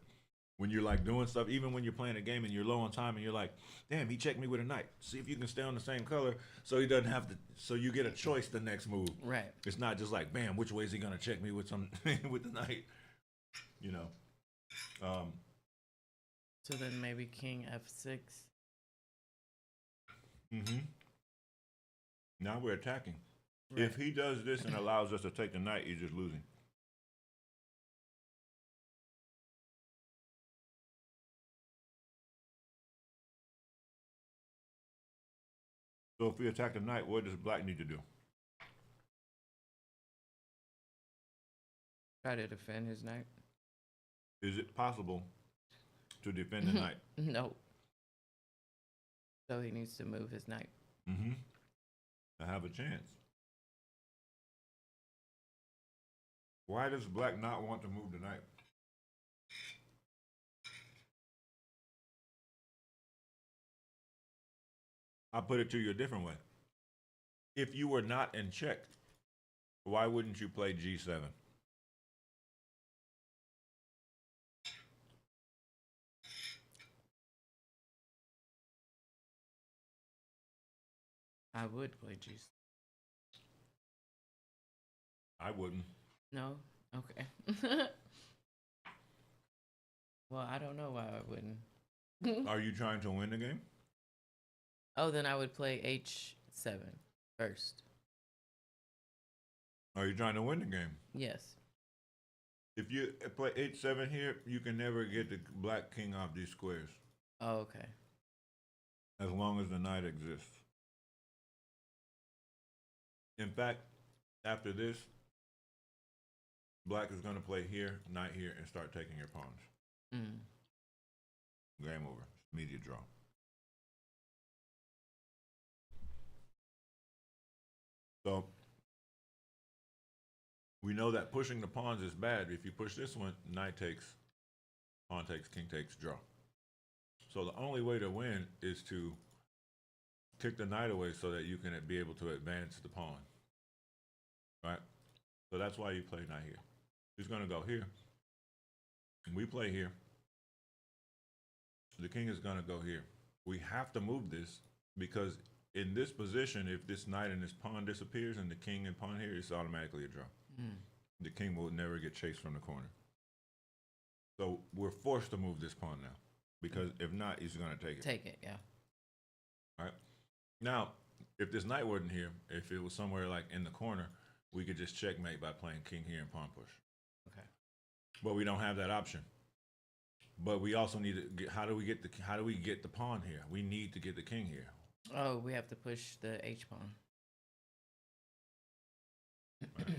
when you're like doing stuff, even when you're playing a game and you're low on time and you're like, damn, he checked me with a knight. See if you can stay on the same color so he doesn't have to, so you get a choice the next move. Right. It's not just like, bam, which way is he gonna check me with some with the knight? You know. So then maybe king f6. Mm-hmm. Now we're attacking. Right. If he does this and allows us to take the knight, he's just losing. So if we attack the knight, what does black need to do? Try to defend his knight. Is it possible to defend the knight? No. So he needs to move his knight. Mm-hmm. To have a chance. Why does black not want to move the knight? I'll put it to you a different way. If you were not in check, why wouldn't you play G7? I would play g. I wouldn't. No? Okay. Well, I don't know why I wouldn't. Are you trying to win the game? Oh, then I would play h7 first. Are you trying to win the game? Yes. If you play H7 here, you can never get the black king off these squares. Oh, okay. As long as the knight exists. In fact, after this, black is going to play here, knight here, and start taking your pawns. Mm. Game over. Immediate draw. So we know that pushing the pawns is bad. If you push this one, knight takes, pawn takes, king takes, draw. So the only way to win is to kick the knight away so that you can be able to advance the pawn. Right? So that's why you play knight here. He's going to go here. And we play here. The king is going to go here. We have to move this because in this position, if this knight and this pawn disappears and the king and pawn here, it's automatically a draw. Mm. The king will never get chased from the corner. So we're forced to move this pawn now because if not, he's going to take it. Take it, yeah. All right. Now, if this knight wasn't here, if it was somewhere like in the corner, we could just checkmate by playing king here and pawn push. Okay. But we don't have that option. But we also need to get, how do we get the pawn here? We need to get the king here. Oh, we have to push the h pawn. Right.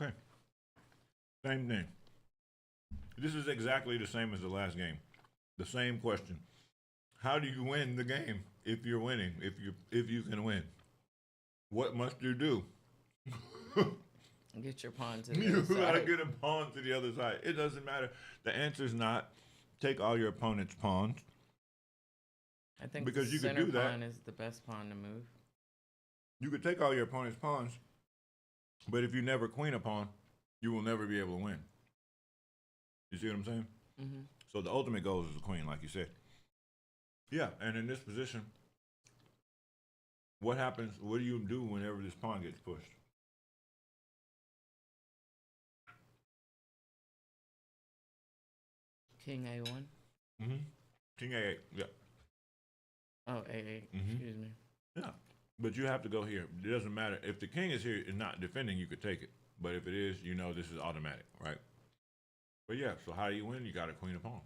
Okay. Same thing. This is exactly the same as the last game. The same question. How do you win the game if you're winning? If you can win, what must you do? Get your pawn to the You other gotta side. get a pawn to the other side. It doesn't matter. The answer is not take all your opponent's pawns. I think Because the you could center do that. pawn is the best pawn to move. You could take all your opponent's pawns, but if you never queen a pawn, you will never be able to win. You see what I'm saying? Mm-hmm. So the ultimate goal is the queen, like you said. Yeah, and in this position, what happens? What do you do whenever this pawn gets pushed? King A1. Mm-hmm. King A8. Yeah. Oh, A8. Mhm. Excuse me. Yeah. But you have to go here. It doesn't matter. If the king is here and not defending, you could take it. But if it is, you know this is automatic, right? But yeah, so how do you win? You got to queen a pawn.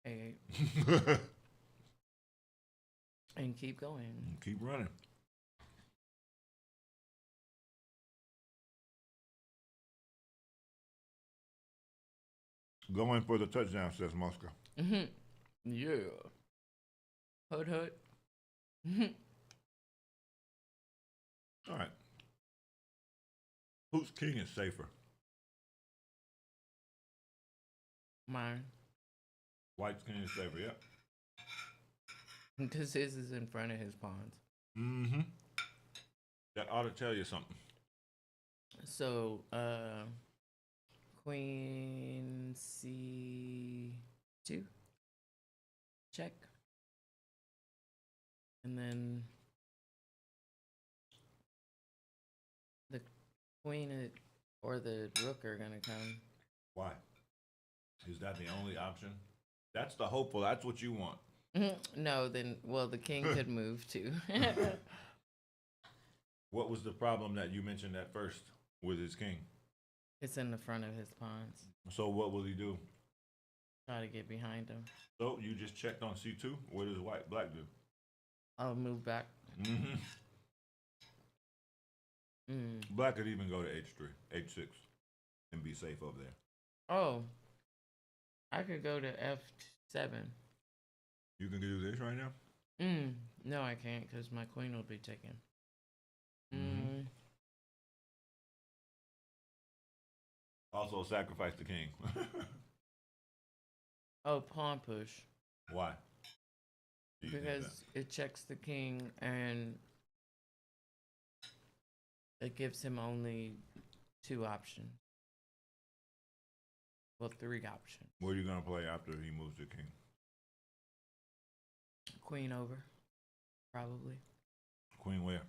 A8. And keep going. Keep running. Going for the touchdown, says Mosca. Mm-hmm. Yeah. Hut hut. Mm-hmm. All right. Whose king is safer? Mine. White's king is safer, yeah. Because his is in front of his pawns. Mm-hmm. That ought to tell you something. So, Queen C2. Check. And then the queen or the rook are gonna come. Why? Is that the only option? That's the hopeful. That's what you want. No, then well the king could move too. What was the problem that you mentioned at first with his king? It's in the front of his pawns. So what will he do? Try to get behind him. So you just checked on C2. What does black do? I'll move back. Mm-hmm. Mm. Black could even go to H3, H6, and be safe over there. Oh, I could go to F7. You can do this right now? No, I can't because my queen will be taken. Mhm. Also sacrifice the king. Oh, pawn push. Why? Do you think that? Because it checks the king and it gives him only 2 options. Well, 3 options. What are you gonna play after he moves the king? Queen over, probably. Queen where?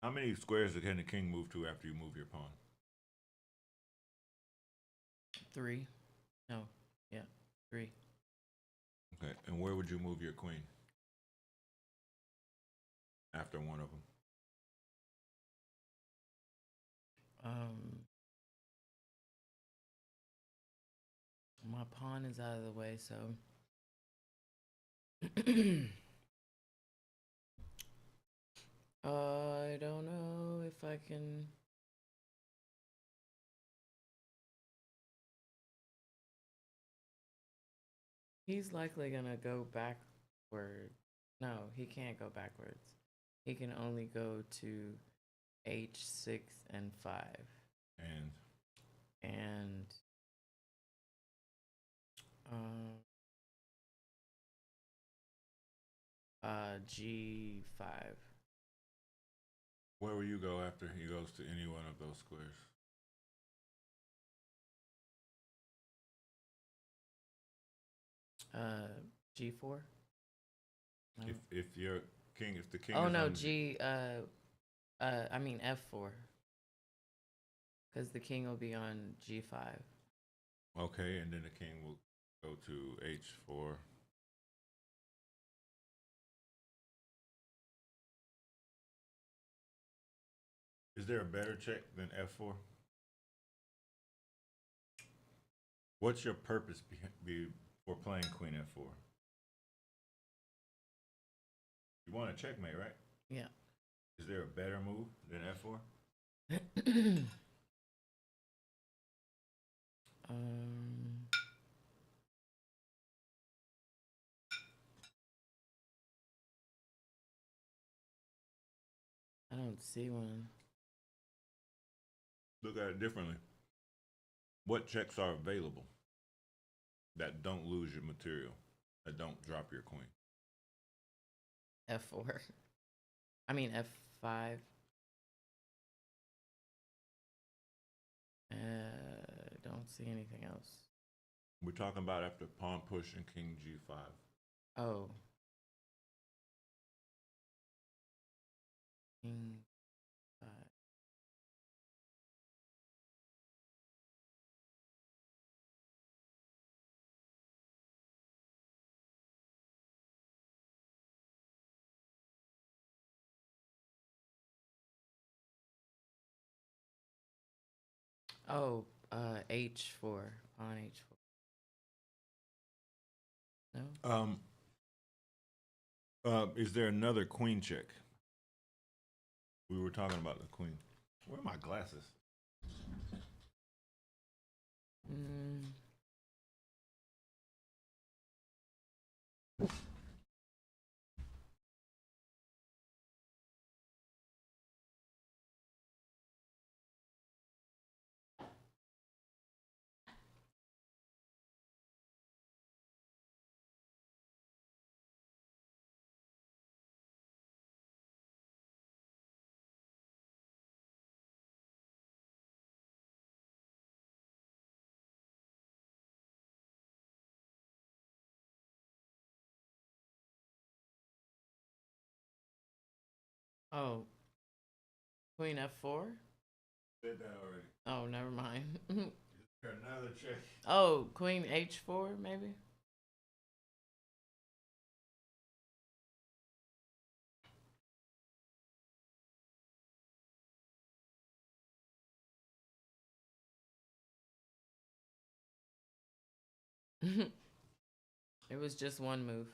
How many squares can the king move to after you move your pawn? 3. No, yeah, 3. Okay, and where would you move your queen? After one of them. My pawn is out of the way, so I don't know if I can. He's likely gonna go backward. No, he can't go backwards. He can only go to H6 and 5. And G5. Where will you go after he goes to any one of those squares? G4. If your king, if the king. Oh is no, on I mean F4. Because the king will be on G5. Okay, and then the king will go to H4. Is there a better check than F4? What's your purpose be for playing Queen F4? want a checkmate, right? Yeah. Is there a better move than f4? um, I don't see one. Look at it differently. What checks are available that don't lose your material, that don't drop your queen? F4. I mean F5. Don't see anything else. We're talking about after pawn push and king g5. Oh. King 5. Oh, H4. Pawn H4. No? Is there another queen check? We were talking about the queen. Where are my glasses? Mm. Oh, Queen F4? Said that already. Oh, never mind. Is there another check? Oh, Queen H4, maybe? It was just one move.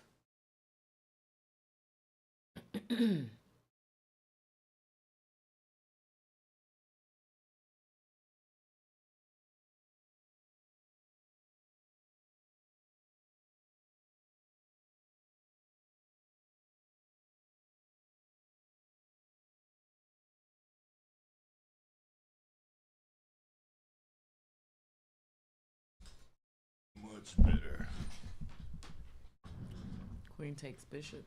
Much better. Queen takes bishop.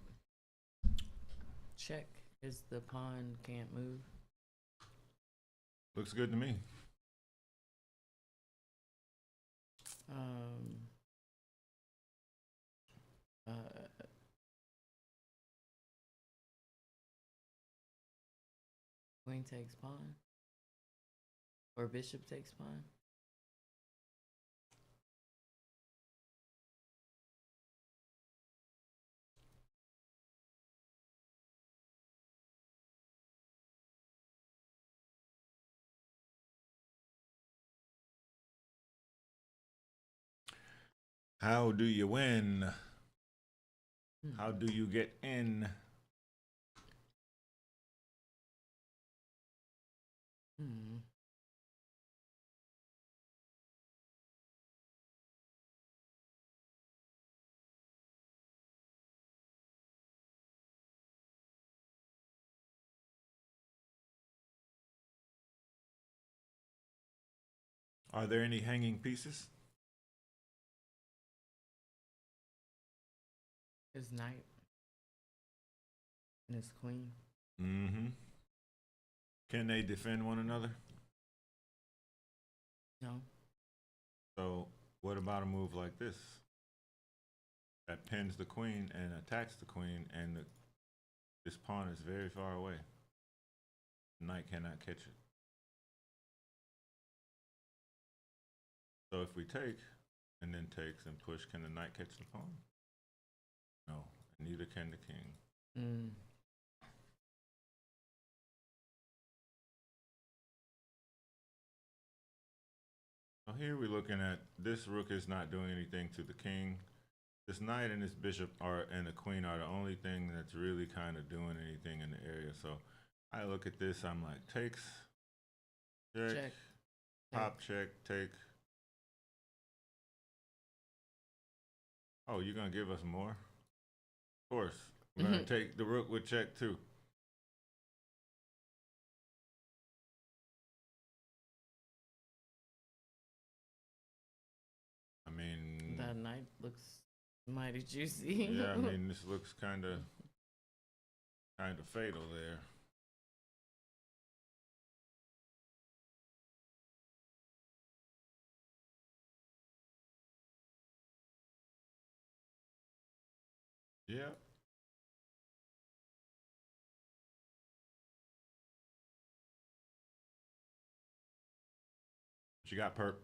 Check, is the pawn can't move. Looks good to me. Uh, Queen takes pawn. Or bishop takes pawn. How do you win? How do you get in? Hmm. Are there any hanging pieces? His knight. And his queen. Mm-hmm. Can they defend one another? No. So what about a move like this? That pins the queen and attacks the queen, and this pawn is very far away. The knight cannot catch it. So if we take, and then takes and push, can the knight catch the pawn? No, and neither can the king. Mm. So here we're looking at this rook is not doing anything to the king. This knight and this bishop are and the queen are the only thing that's really kind of doing anything in the area. So I look at this, I'm like, takes, check, Check. pop, check, take. Oh, you're gonna give us more? Of course. We're gonna take the rook with check too. I mean, That knight looks mighty juicy. yeah, I mean, this looks kind of fatal there. Yeah. What you got, Perp?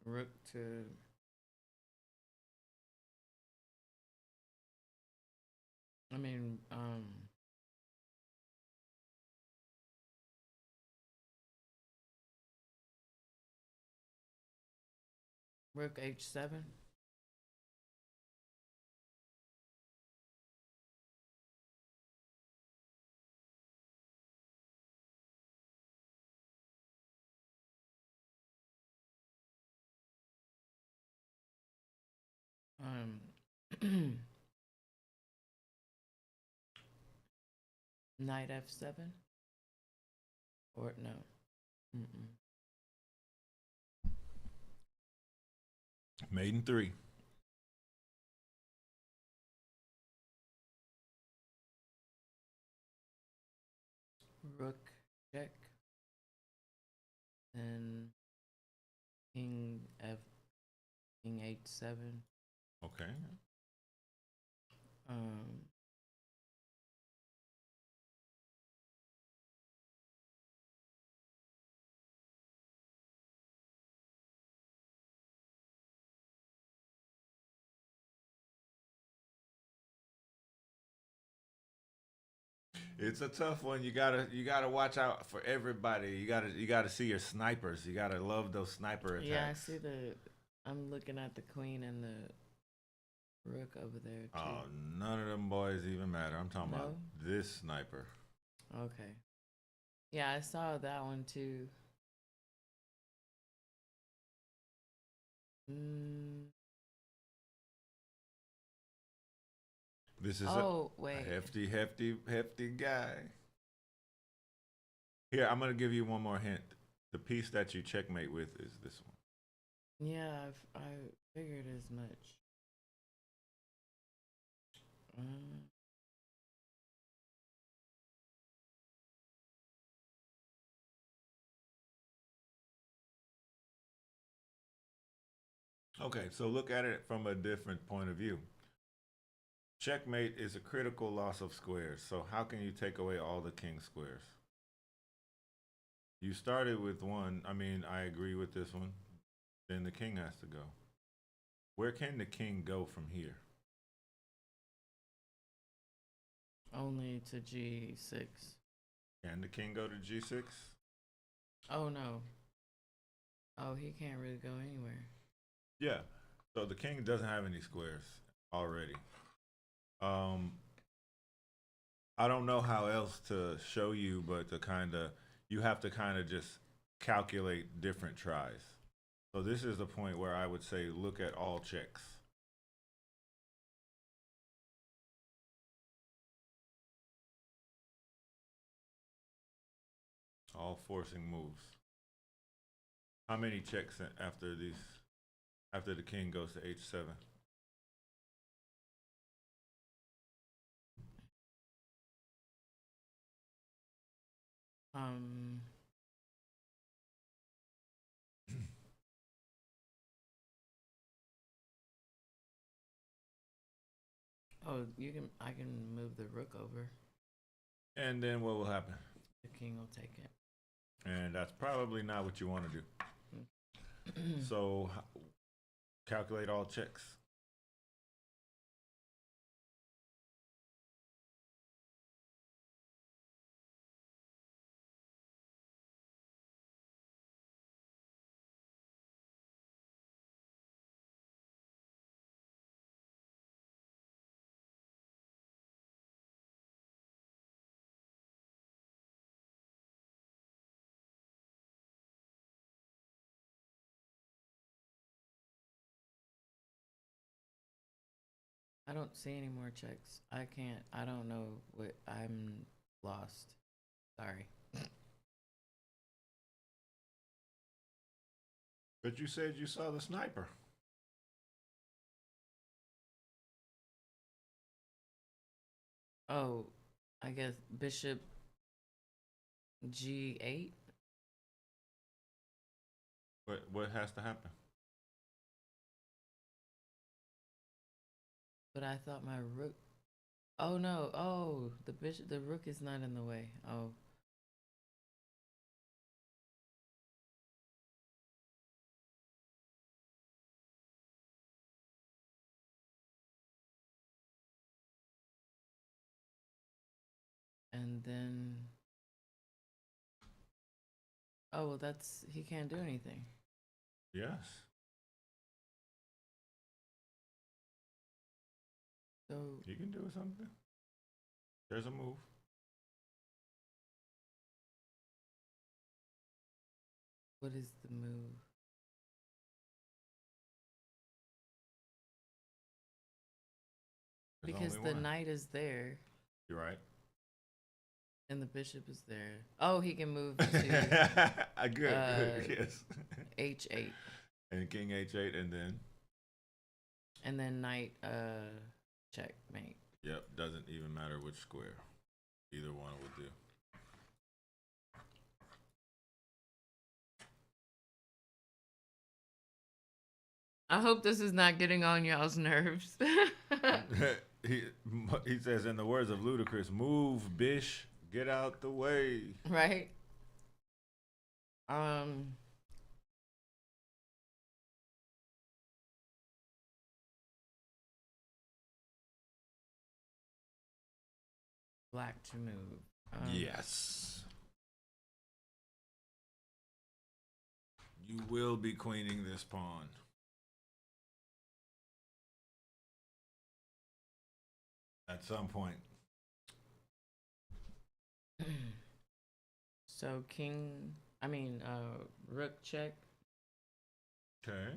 Rook to I mean, rook h7. Knight f7 or no. Mm-mm. Maiden 3. Rook check and king f king h7. Okay. Um It's a tough one. You gotta watch out for everybody. You gotta see your snipers. You gotta love those sniper attacks. yeah, I see I'm looking at the queen and the rook over there too. Oh, none of them boys even matter. I'm talking about this sniper. Okay. Yeah, I saw that one too. Mm. This is wait. a hefty guy. Here, I'm gonna give you one more hint. The piece that you checkmate with is this one. Yeah, I figured as much. Okay, so look at it from a different point of view. Checkmate is a critical loss of squares. So how can you take away all the king squares? You started with one. I mean, I agree with this one. Then the king has to go. Where can the king go from here? Only to g6. Can the king go to g6? Oh no. Oh, he can't really go anywhere. Yeah. So the king doesn't have any squares already. I don't know how else to show you, but you have to kind of just calculate different tries. So this is the point where I would say look at all checks. All forcing moves. How many checks after the king goes to h7? Oh, I can move the rook over. And then what will happen? The king will take it. And that's probably not what you want to do. So calculate all checks. I don't see any more checks. I can't. I don't know what. I'm lost. Sorry. But you said you saw the sniper. Oh, I guess Bishop G8. What has to happen? But I thought my rook. Oh no. Oh, the bishop. The rook is not in the way. Oh. And then. Oh well, that's he can't do anything. Yes. So You can do something. There's a move. what is the move? There's Because only the one. knight is there You're right. and the bishop is there. Oh, he can move to Good. Yes. H8 And King H8, and and then knight checkmate. yep, doesn't even matter which square. Either one would do. I hope this is not getting on y'all's nerves. he he says, in the words of Ludacris, "Move, bish, get out the way." Right? Um Black to move. Yes. You will be queening this pawn. At some point. So rook check. Okay.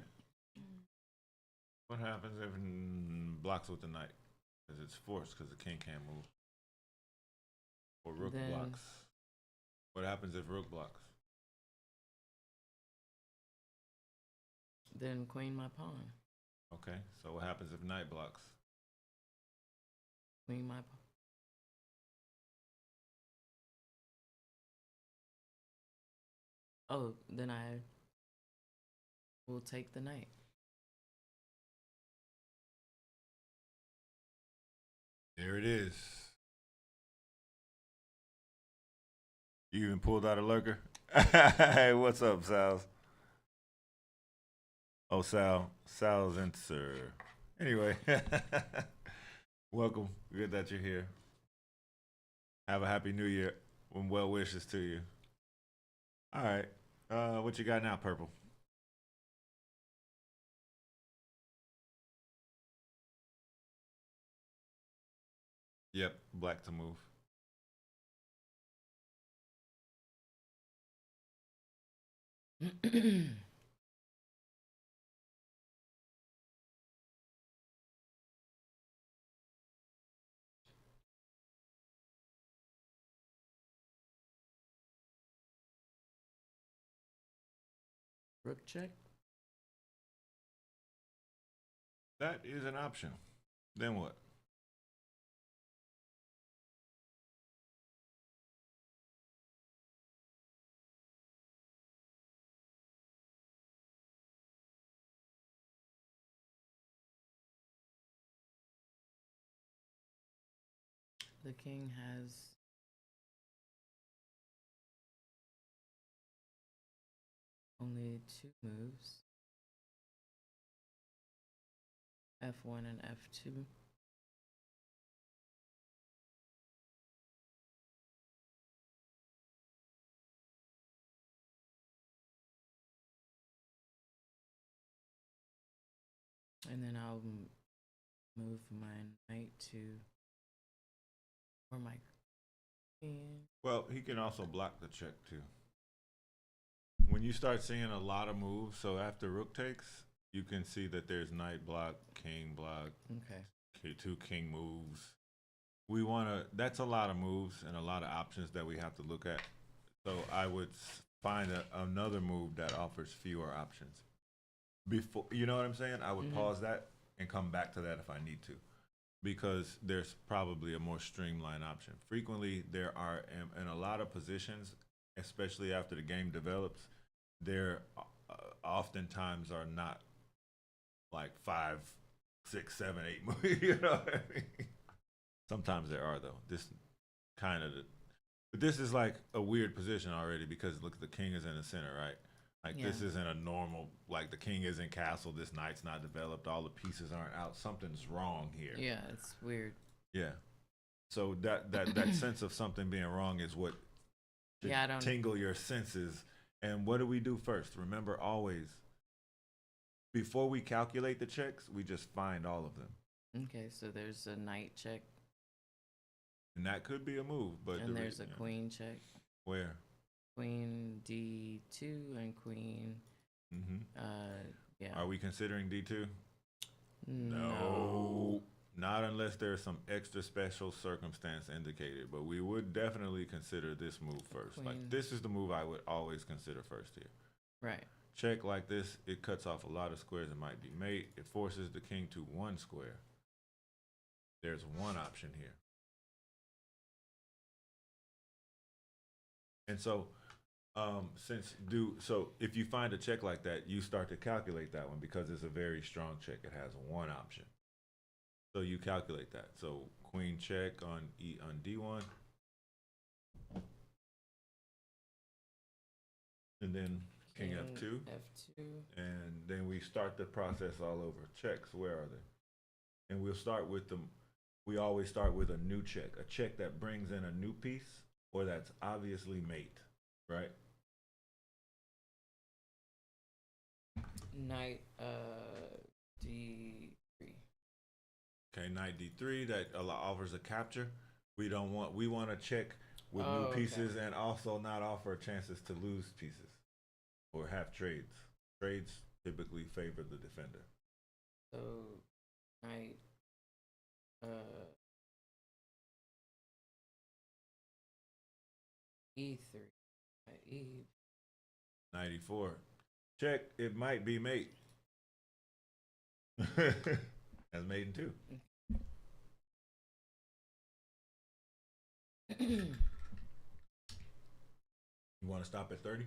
What happens if it blocks with the knight? Because it's forced because the king can't move. Or rook Then- blocks. What happens if rook blocks? Then queen my pawn. Okay. So what happens if knight blocks? Queen my pawn. Oh, then I will take the knight. There it is. You even pulled out a lurker? Hey, what's up, Sal? Oh, Sal's answer. Anyway, welcome. Good that you're here. Have a happy new year and well wishes to you. All right. What you got now, Purple? Yep, black to move. Rook check. That is an option. Then what? The king has only two moves. F1 and F2. And then I'll move my knight to, or my queen. Well, he can also block the check too. When you start seeing a lot of moves, so after rook takes, you can see that there's knight block, king block, Okay. two king moves. We want to. That's a lot of moves and a lot of options that we have to look at. So I would find another move that offers fewer options. Before, you know what I'm saying? I would Mm-hmm. pause that and come back to that if I need to, because there's probably a more streamlined option. Frequently, there are in a lot of positions, especially after the game develops, there oftentimes are not like five, six, seven, eight movies. You know what I mean? Sometimes there are though. This kind of, but this is like a weird position already because look, the king is in the center, right? Like Yeah. this isn't a normal. Like the king isn't castle. This knight's not developed. All the pieces aren't out. Something's wrong here. Yeah, it's weird. Yeah. So that sense of something being wrong is what should Yeah, I don't. tingle your senses. And what do we do first? Remember, always before we calculate the checks, we just find all of them. Okay, so there's a knight check, And that could be a move, but and there's a queen check. where? Queen D2 and queen. Mm-hmm. Yeah. Are we considering D2? No. Not unless there's some extra special circumstance indicated, but we would definitely consider this move first. Queen. Like this is the move I would always consider first here. Right. Check like this, it cuts off a lot of squares that might be mate. It forces the king to one square. There's one option here. And so so if you find a check like that, you start to calculate that one because it's a very strong check. It has one option. So you calculate that. So queen check on D1. And then king F2. F2. And then we start the process all over. Checks, where are they? And we always start with a new check. A check that brings in a new piece or that's obviously mate, right? Knight D3. Okay, knight D3 that offers a capture. We want to check with new pieces and also not offer chances to lose pieces or have trades. Trades typically favor the defender. So knight E3. Knight 94. Check, it might be mate. That's maiden too. You want to stop at 30?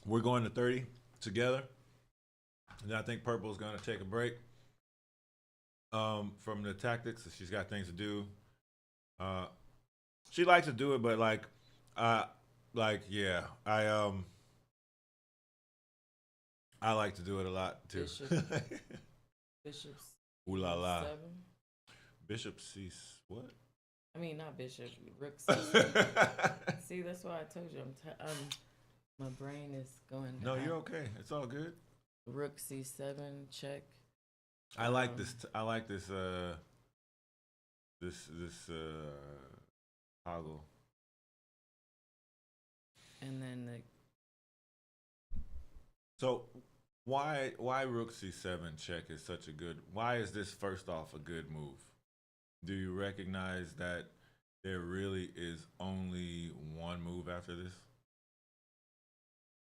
We're going to 30 together. And I think Purple's going to take a break from the tactics. She's got things to do. She likes to do it, but yeah, I like to do it a lot too. Bishop's Ooh la la. 7. Bishop C what? I mean, not bishop. Rook C7. See, that's why I told you. My brain is going. No, you're okay. It's all good. Rook C7 check. I like this. I like this. This toggle. And then So why Rook C7 check is such a good? Why is this first off a good move? Do you recognize that there really is only one move after this?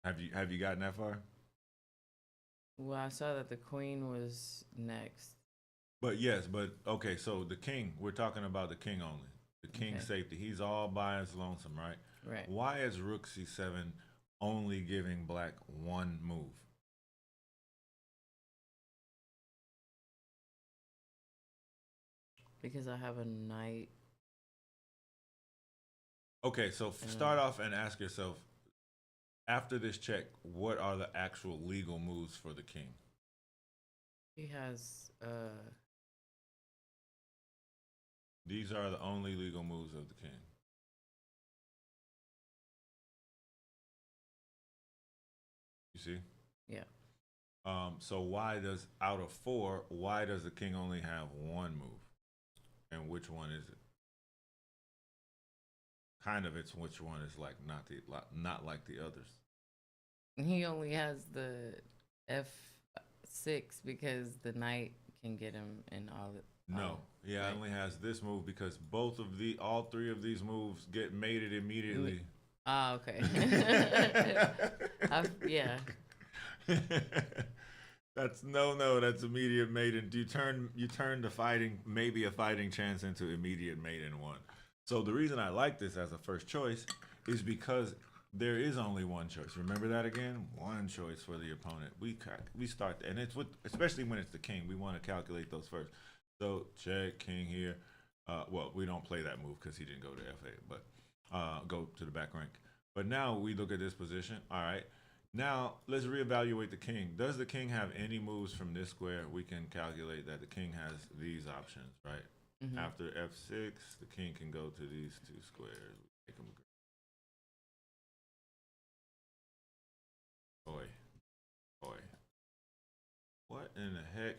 Have you gotten that far? well, I saw that the queen was next. But yes, but okay, so the king, we're talking about the king only. The king's safety. He's all by his lonesome, right? Right. Why is Rook C7 only giving black one move? Because I have a knight. Okay, so start off and ask yourself, after this check, what are the actual legal moves for the king? He has These are the only legal moves of the king. You see? Yeah. So out of 4, why does the king only have one move? And which one is it? Kind of, it's which one is like not like the others. He only has the F6 because the knight can get him in all. No, yeah, right. it only has this move because all three of these moves get mated immediately. Ah, okay. Yeah. That's no, that's immediate maiden. You turn the fighting, maybe a fighting chance, into immediate maiden one. So the reason I like this as a first choice is because there is only one choice. Remember that again? One choice for the opponent. We start, and it's with, especially when it's the king. We want to calculate those first. So check king here. Well, we don't play that move because he didn't go to F8, but go to the back rank. But now we look at this position. All right. Now let's reevaluate the king. Does the king have any moves from this square? We can calculate that the king has these options, right? Mhm. After F6, the king can go to these two squares. Make them boy, boy. What in the heck?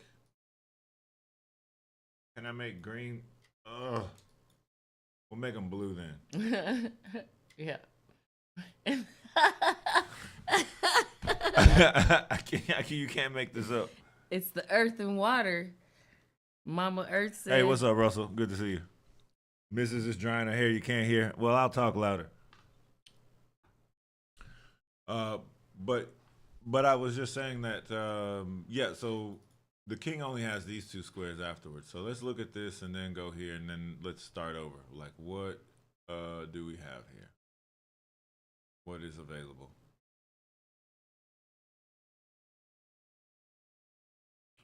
Can I make green? Ugh. We'll make them blue then. Yeah. You can't make this up. It's the earth and water. Mama Earth said. Hey, what's up, Russell? Good to see you. Mrs. is drying her hair. You can't hear. Well, I'll talk louder. But I was just saying that yeah. So the king only has these two squares afterwards. So let's look at this and then go here and then let's start over. Like what do we have here? What is available?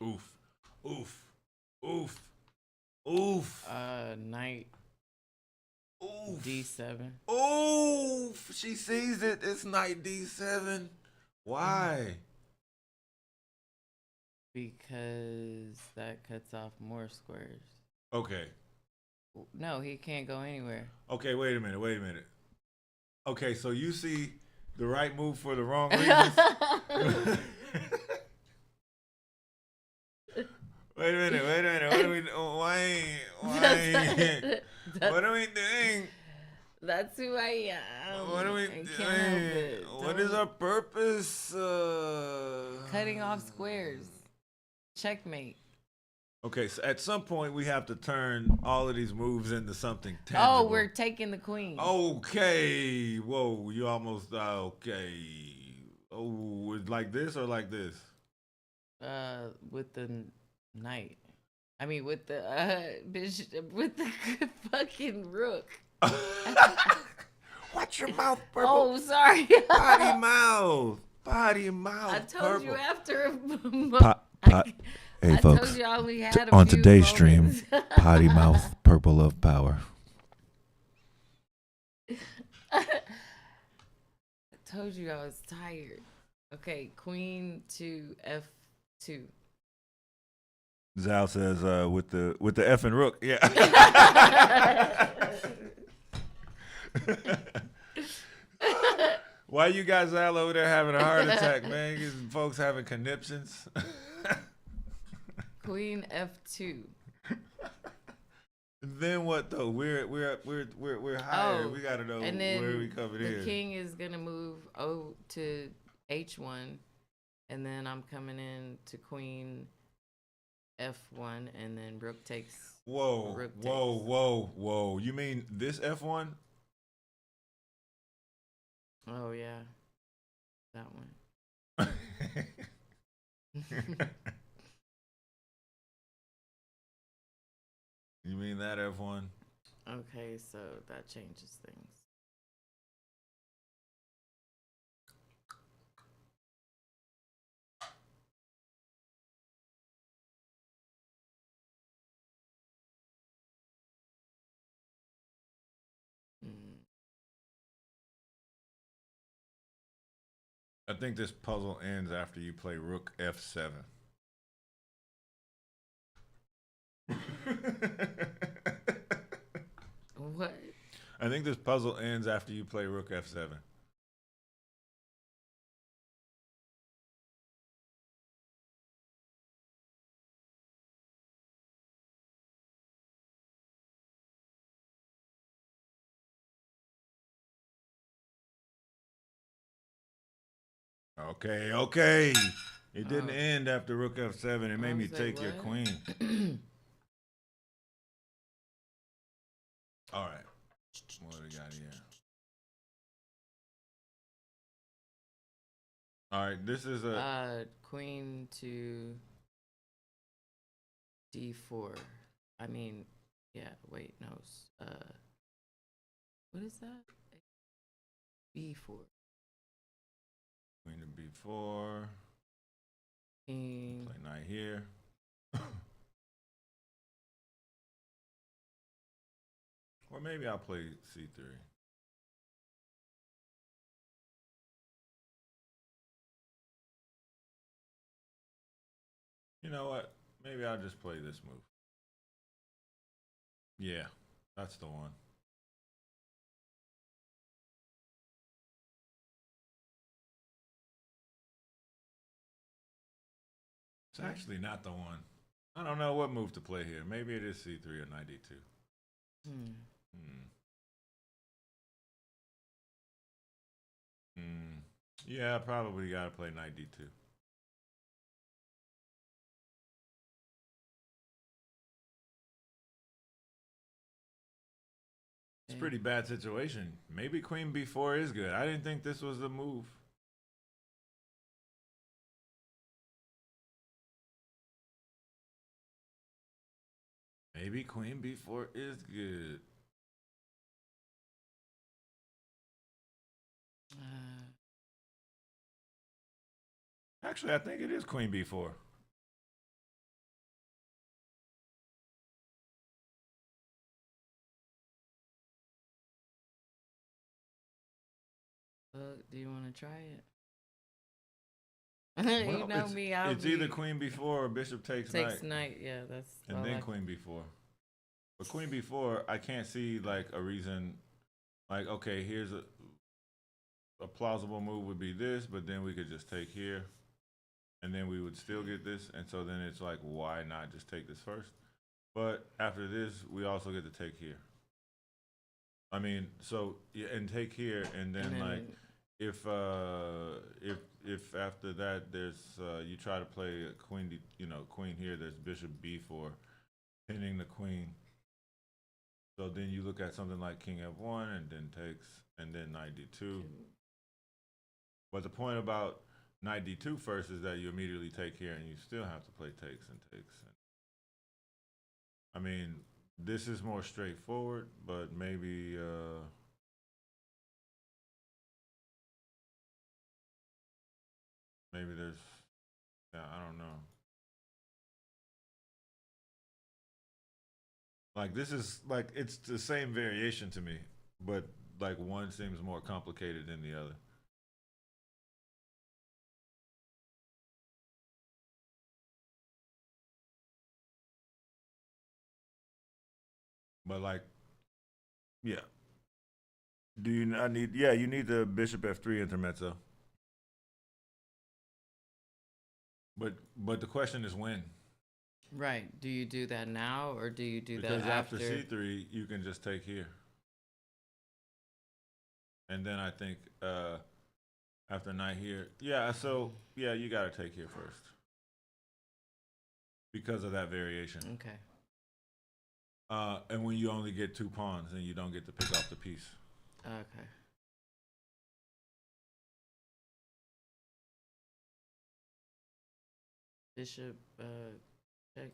Oof, oof, oof, oof. Knight Oof. D7. Oof. She sees it. It's knight D7. Why? Because that cuts off more squares. Okay. No, he can't go anywhere. Okay, wait a minute. Okay, so you see the right move for the wrong reasons. Wait a minute. What are we? Why? What are we doing? That's who I am. What are we I can't help doing? it. What is Don't- our purpose? Cutting off squares. Checkmate. Okay, so at some point we have to turn all of these moves into something tangible. Oh, we're taking the queen. Okay. Whoa, you almost okay. Oh, like this or like this? With the knight. I mean, with the bishop, with the fucking rook. Watch your mouth, purple. Oh, sorry. Potty mouth. Potty mouth. I told purple. you after. Hey, I folks. told you I only had a On few today's moments. stream, potty mouth, purple of power. I told you I was tired. Okay, queen to F2. Zal says with the F and rook, yeah. Why you guys all over there having a heart attack, man? You folks having conniptions. Queen F2. Then what though? We're higher. Oh, We gotta know and then where we coming the in. king is gonna move to H1, and then I'm coming in to queen F1, and then rook takes. Whoa, rook whoa, takes. whoa. You mean this F1? Oh yeah, that one. You mean that F1? Okay, so that changes things. Mm. I think this puzzle ends after you play rook F7. What? I think this puzzle ends after you play rook F7. Okay. It didn't Oh, end after rook f7. It I made me was like, take your queen. what? All right. What do we got here? All right. This is a. Queen to d4. I mean, yeah. Wait, no. What is that? b4. Queen to b4. King. Play knight here. Or maybe I'll play c3. You know what? Maybe I'll just play this move. Yeah, that's the one. It's actually not the one. I don't know what move to play here. Maybe it is c3 or knight d2. Yeah, I probably got to play knight d2. It's a pretty bad situation. Maybe queen b4 is good. I didn't think this was the move. Maybe queen b4 is good. Actually, I think it is queen b4. Do you want to try it? Well, you know me. It's either queen b4 or bishop takes takes knight. knight. Yeah, that's. And then queen b4. But queen b4, I can't see like a reason. Like, okay, here's a plausible move would be this, but then we could just take here, and then we would still get this. And so then it's like, why not just take this first? But after this, we also get to take here. I mean, so yeah, and take here, and then like if after that there's you try to play a queen, queen here, there's bishop b4, pinning the queen. So then you look at something like king f1 and then takes, and then knight d2. But the point about knight d2 first is that you immediately take here, and you still have to play takes and takes. I mean, this is more straightforward, but maybe maybe there's, yeah, I don't know. Like this is like it's the same variation to me, but like one seems more complicated than the other. But like, yeah. Do you not need? Yeah, you need the bishop f3 intermezzo. But the question is when. Right. Do you do that now or do you do Because that after c3, you can just take here. And then I think after knight here, yeah. So yeah, you got to take here first because of that variation. Okay. And when you only get 2 pawns, and you don't get to pick off the piece. Okay. Bishop check.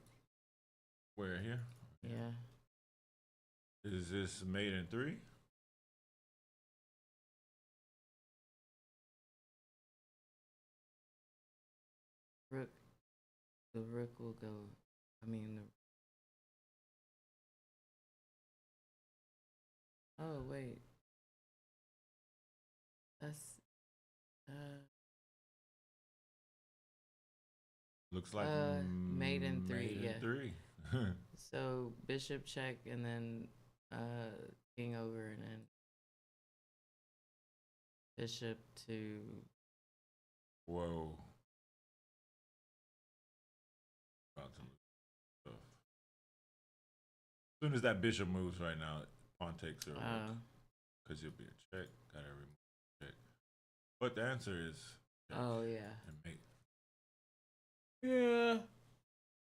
Where here? Yeah. Is this mate in 3? Rook. The rook will go. I mean. Oh wait. That's. Looks like mate in 3. mate Yeah. in 3. So bishop check and then king over and then bishop to. Whoa. About to lose stuff. As soon as that bishop moves right now, pawn takes her because you'll be a check. Gotta remove check. But the answer is check Oh yeah. and mate. Yeah.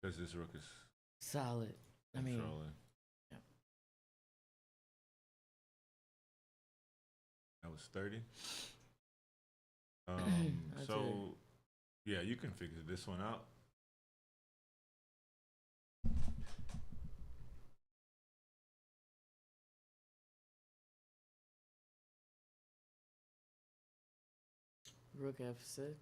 Because this rook is Solid. I mean, controlling. yeah. That was 30. That's So yeah, you can figure this one out. Rook F6.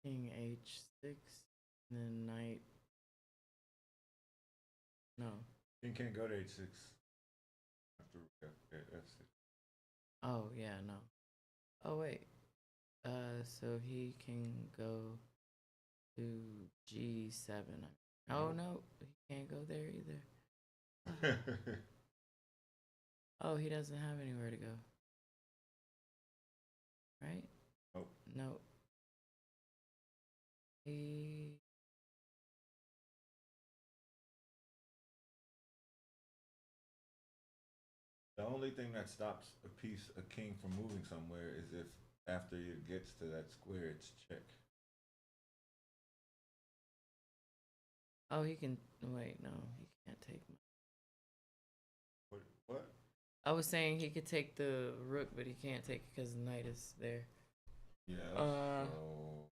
King H6. And then knight. No. King can't go to H6 after F6. Oh, yeah, no. Oh, wait. So he can go to G7. Oh, no. He can't go there either. Oh, he doesn't have anywhere to go. Right? Nope. No. He. The only thing that stops a king from moving somewhere is if after it gets to that square, it's check. Oh, he can. Wait, no. He can't take. What? I was saying he could take the rook, but he can't take it because the knight is there. Yeah. Uh. So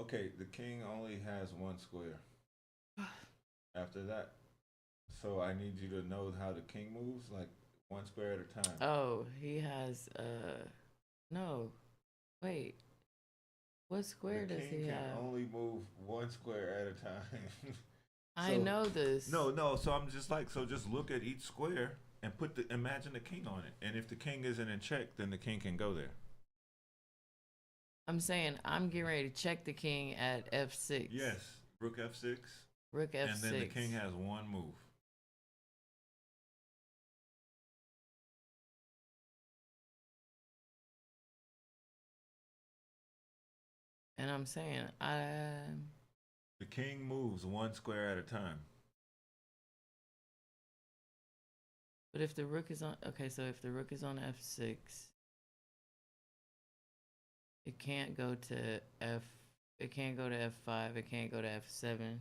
okay, the king only has one square. After that, so I need you to know how the king moves, like one square at a time. Oh, he has. No. Wait. What square The does king he can have? only move one square at a time. I know this. No. So I'm just like, so just look at each square and imagine the king on it. And if the king isn't in check, then the king can go there. I'm saying I'm getting ready to check the king at F6. Yes, rook F6. Rook F6. And then the king has one move. And I'm saying The king moves one square at a time. But if the rook is on, okay, so if the rook is on F6, it can't go to F. It can't go to F5. It can't go to F7.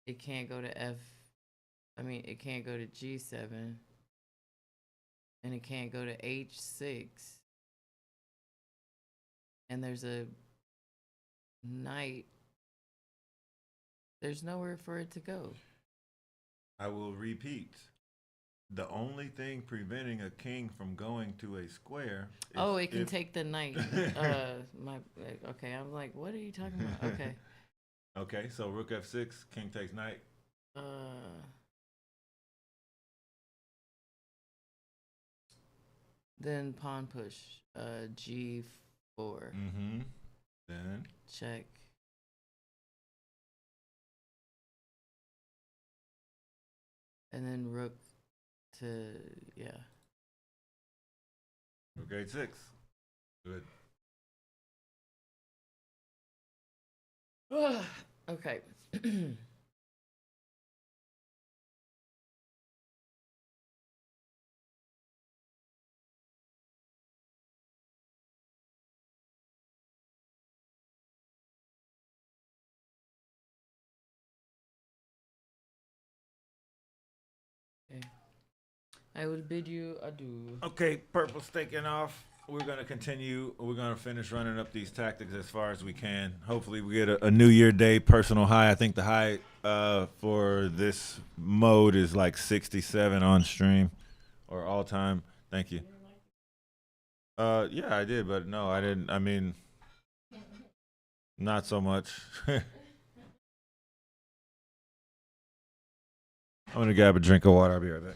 It can't go to F. I mean, it can't go to G7. And it can't go to H6. And there's a knight. There's nowhere for it to go. I will repeat. The only thing preventing a king from going to a square. Oh, it can take the knight. Okay, I'm like, what are you talking about? Okay. Okay, so rook F6, king takes knight. Then pawn push. G4. Mm-hmm. Then check. And then rook to rook H6. Good. Okay. Okay. I will bid you adieu. Okay, purple's taking off. We're gonna continue. We're gonna finish running up these tactics as far as we can. Hopefully, we get a New Year Day personal high. I think the high for this mode is like 67 on stream or all time. Thank you. Yeah, I did, but no, I didn't. I mean, not so much. I'm gonna grab a drink of water. I'll be right back.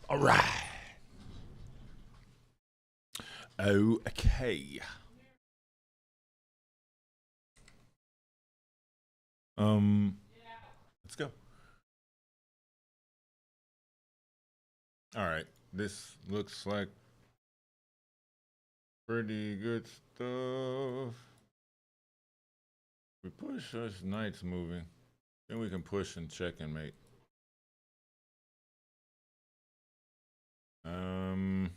All right. Okay. Let's go. All right. This looks like pretty good stuff. We push, this knight's moving. Then we can push and check and mate. Um,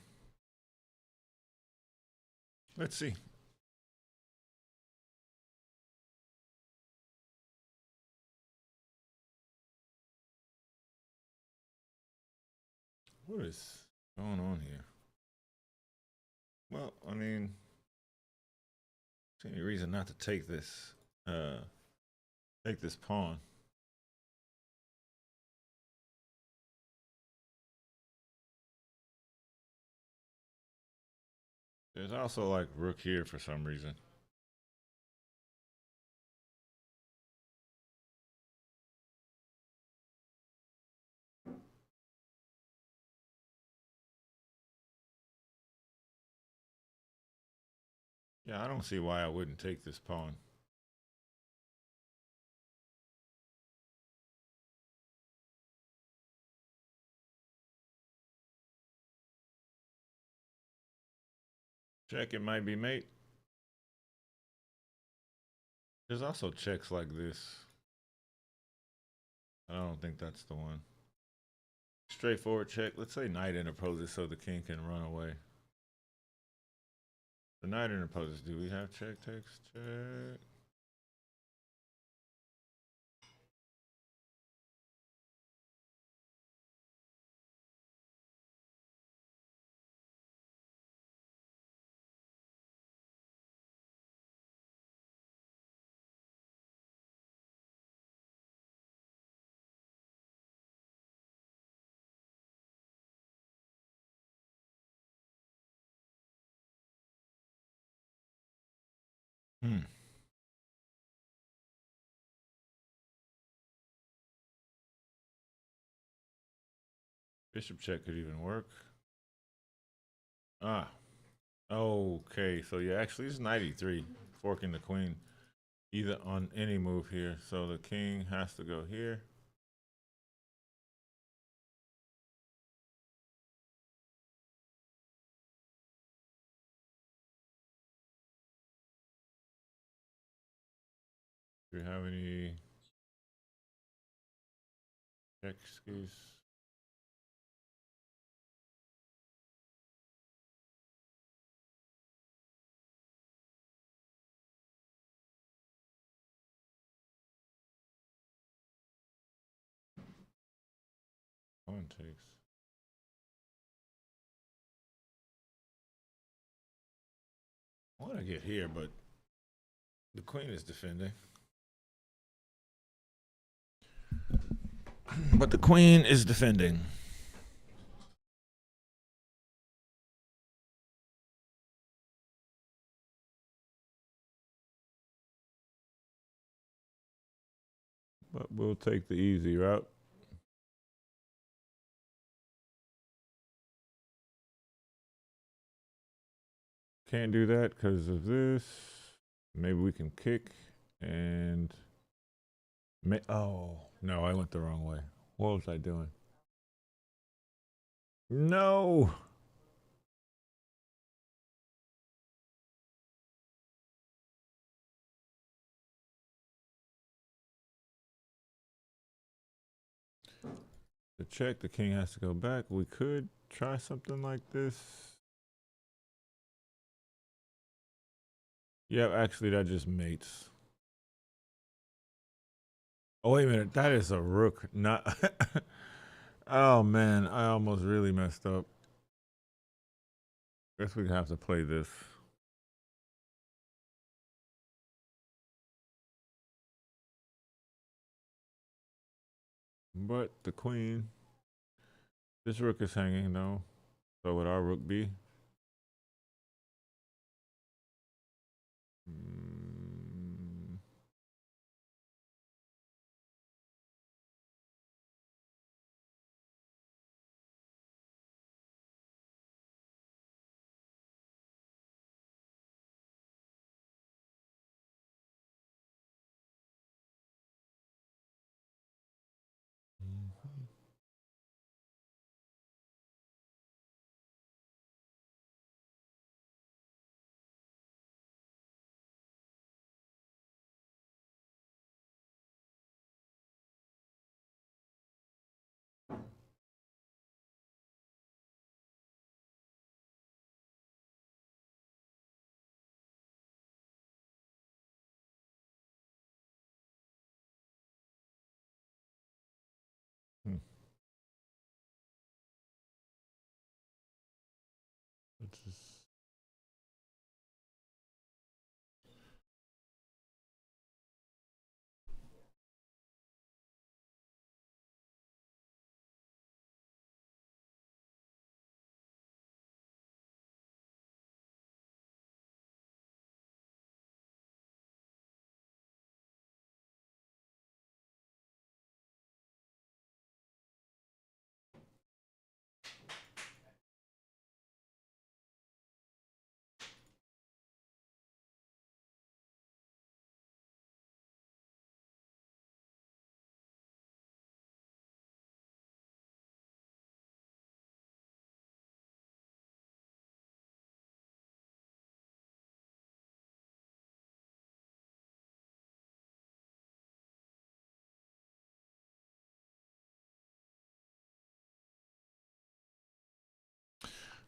let's see. What is going on here? Well, I mean, there's any reason not to take this pawn. There's also like rook here for some reason. Yeah, I don't see why I wouldn't take this pawn. Check, it might be mate. There's also checks like this. I don't think that's the one. Straightforward check. Let's say knight interposes so the king can run away. The knight interposes. Do we have check takes? Check. Hmm. Bishop check could even work. Ah. Okay. So yeah, actually it's knight e3, forking the queen. Either on any move here. So the king has to go here. Do we have any check skis? Pawn takes. I want to get here, but the queen is defending. But the queen is defending. But we'll take the easy route. Can't do that because of this. Maybe we can kick and... oh, no, I went the wrong way. What was I doing? No! To check, the king has to go back. We could try something like this. Yeah, actually, that just mates. Oh, wait a minute. That is a rook. Not. Oh, man. I almost really messed up. Guess we have to play this. But the queen. This rook is hanging, though. So would our rook be? Mm. Let's just.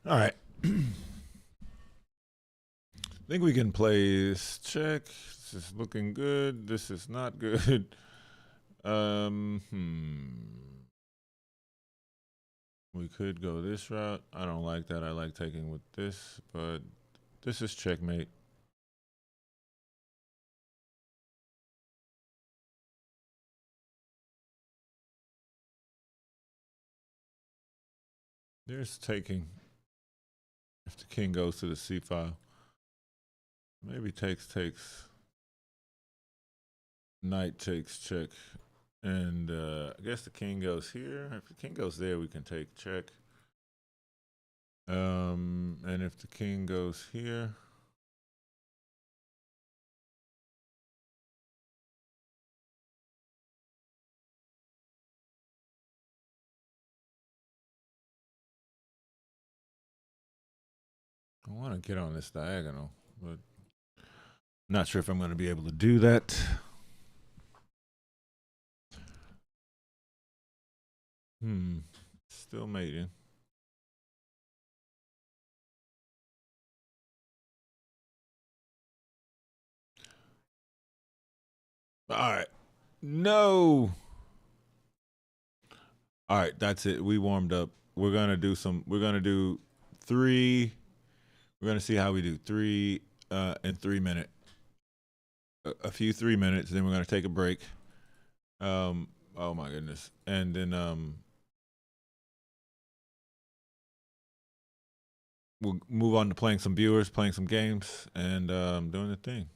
All right. I think we can place check. This is looking good. This is not good. We could go this route. I don't like that. I like taking with this, but this is checkmate. There's taking. If the king goes to the c file, maybe takes. Knight takes check. And I guess the king goes here. If the king goes there, we can take check. And if the king goes here, I want to get on this diagonal, but not sure if I'm going to be able to do that. Still mating. All right. No. All right, that's it. We warmed up. We're gonna do 3. We're gonna see how we do 3 in 3 minutes. A few 3 minutes, then we're gonna take a break. Oh my goodness. And then we'll move on to playing some viewers, playing some games, and doing the thing.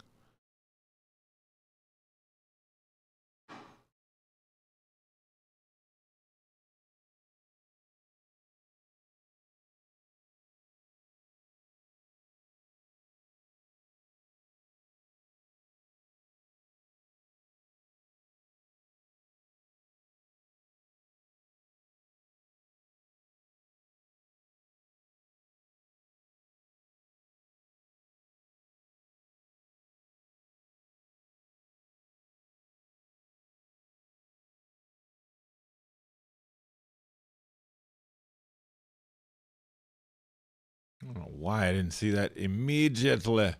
I don't know why I didn't see that immediately.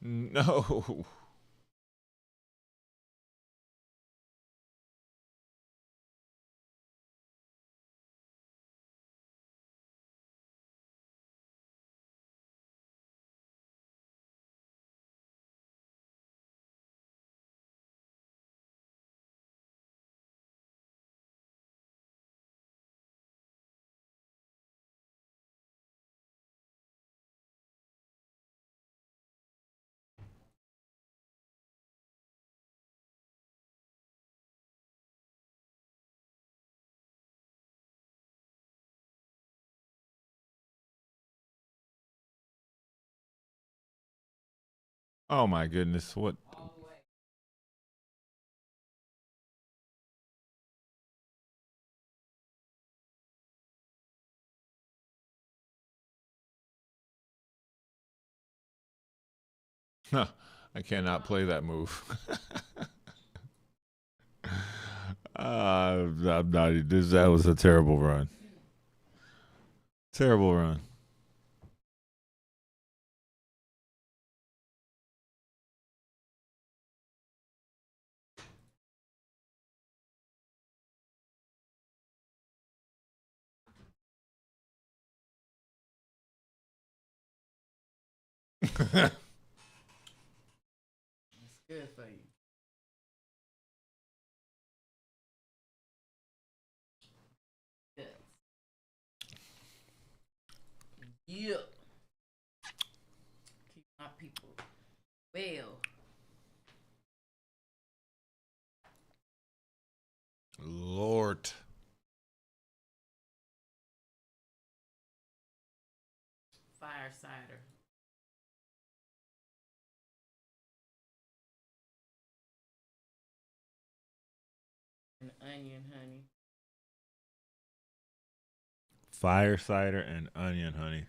No. Oh my goodness. What? I cannot play that move. I'm not. That was a terrible run. Terrible run. It's good for you. Yes. Yeah. Keep my people well. Lord. Fire cider. And onion, honey. Fire cider and onion honey.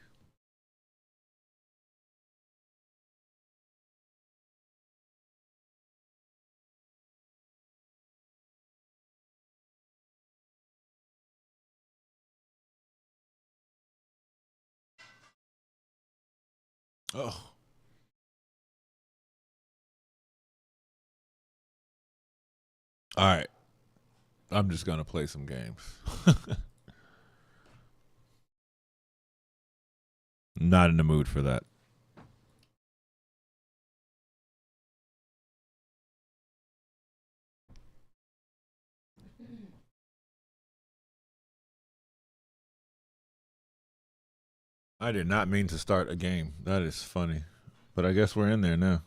Oh. All right. I'm just going to play some games. Not in the mood for that. I did not mean to start a game. That is funny. But I guess we're in there now.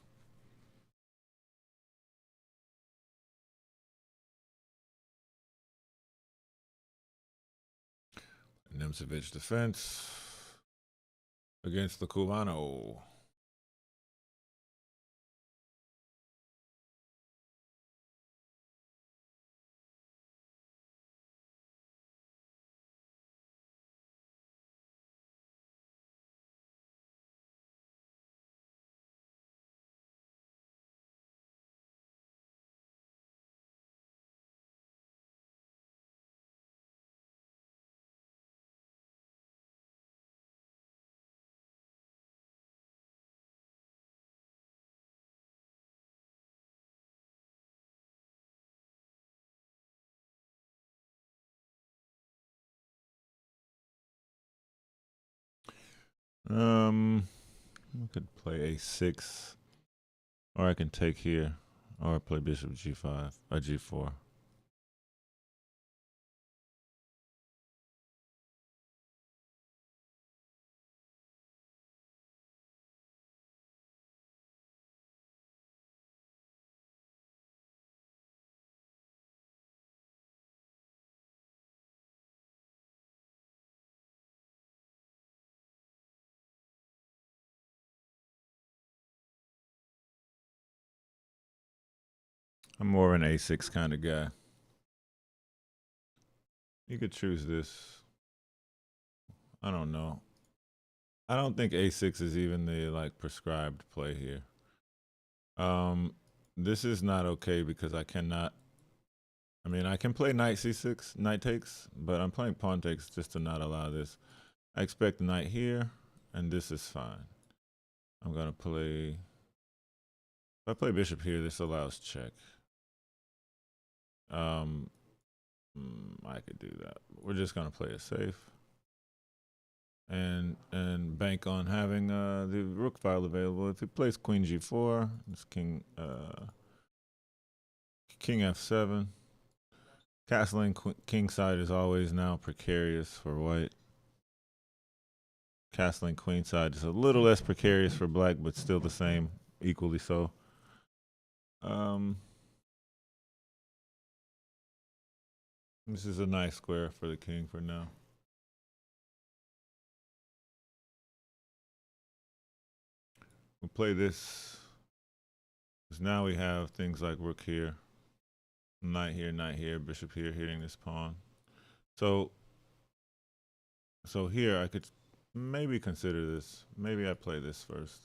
Nemcevic defense against the Cubano. I could play a6, or I can take here, or play bishop g5, g4. I'm more of an a6 kind of guy. You could choose this. I don't know. I don't think a6 is even the like prescribed play here. Um, this is not okay because I cannot. I mean, I can play knight c6, knight takes, but I'm playing pawn takes just to not allow this. I expect knight here, and this is fine. I'm gonna play. If I play bishop here, this allows check. Um, I could do that. We're just gonna play it safe, and bank on having the rook file available. If he plays queen g4, it's king f7. Castling king side is always now precarious for white. Castling queen side is a little less precarious for black, but still the same, equally so. This is a nice square for the king for now. We'll play this. Because now we have things like rook here, knight here, bishop here, hitting this pawn. So here I could maybe consider this. Maybe I play this first,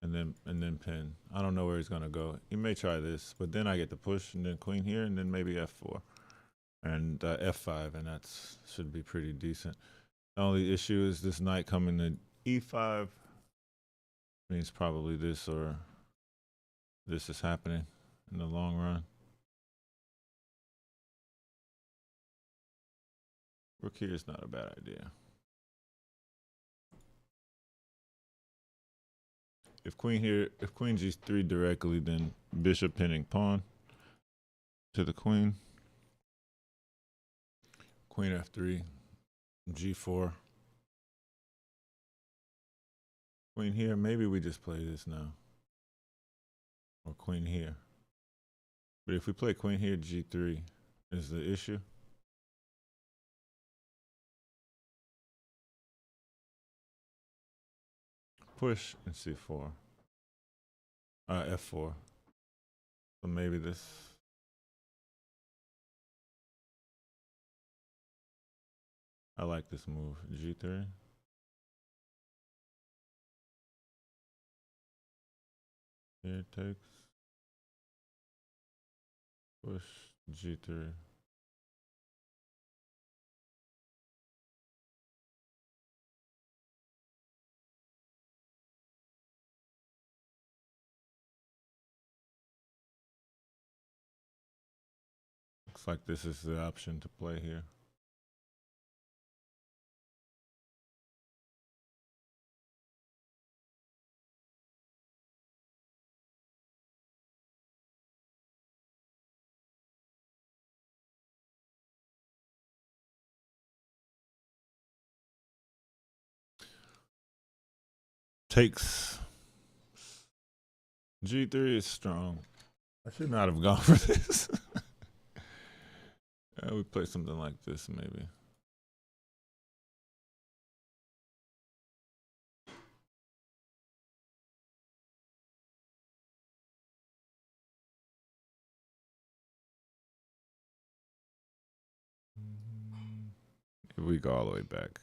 and then pin. I don't know where he's gonna go. He may try this, but then I get the push, and then queen here, and then maybe f4, and f5, and that's should be pretty decent. The only issue is this knight coming to e5 means probably this or this is happening in the long run. Rook here is not a bad idea. If queen here, if queen g3 directly, then bishop pinning pawn to the queen. Queen f3, g4. Queen here, maybe we just play this now. Or queen here. But if we play queen here, g3 is the issue. Push and c4. F4. So maybe this. I like this move. G3. Here it takes. Push G3. Looks like this is the option to play here. Takes. G3 is strong. I should not have gone for this. We play something like this, maybe. If we go all the way back.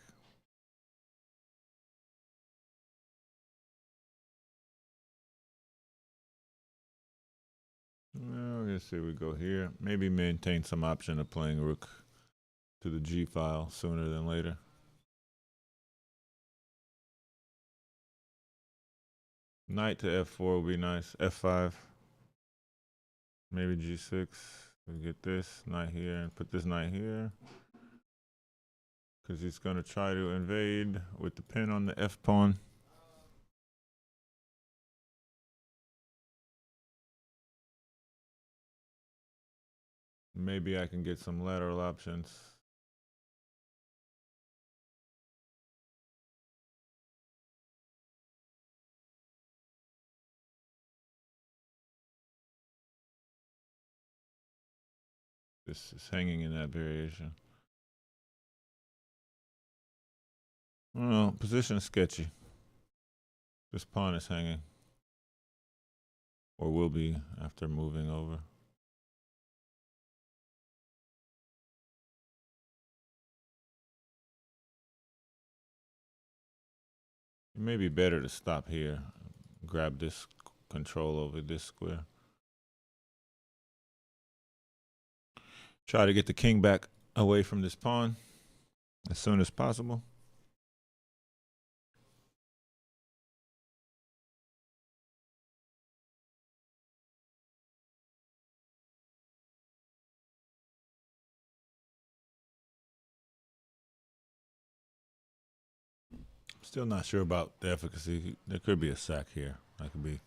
Well, let's see, we go here. Maybe maintain some option of playing rook to the G file sooner than later. Knight to f4 would be nice. f5. Maybe g6. We get this knight here and put this knight here. Because he's going to try to invade with the pin on the f pawn. Maybe I can get some lateral options. This is hanging in that variation. Well, position is sketchy. This pawn is hanging. Or will be after moving over. It may be better to stop here. Grab this control over this square. Try to get the king back away from this pawn as soon as possible. Still not sure about the efficacy. There could be a sack here. That could be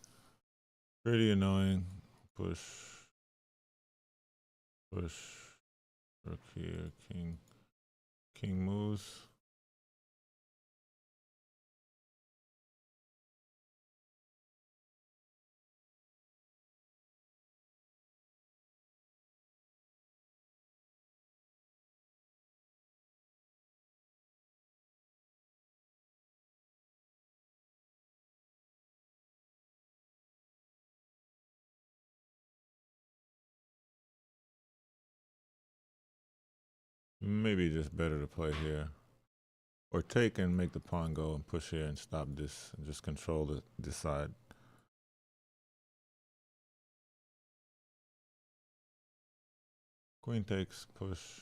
pretty annoying. Push. Push. Rook here. King. King moves. Maybe just better to play here. Or take and make the pawn go and push here and stop this and just control this side. Queen takes, push.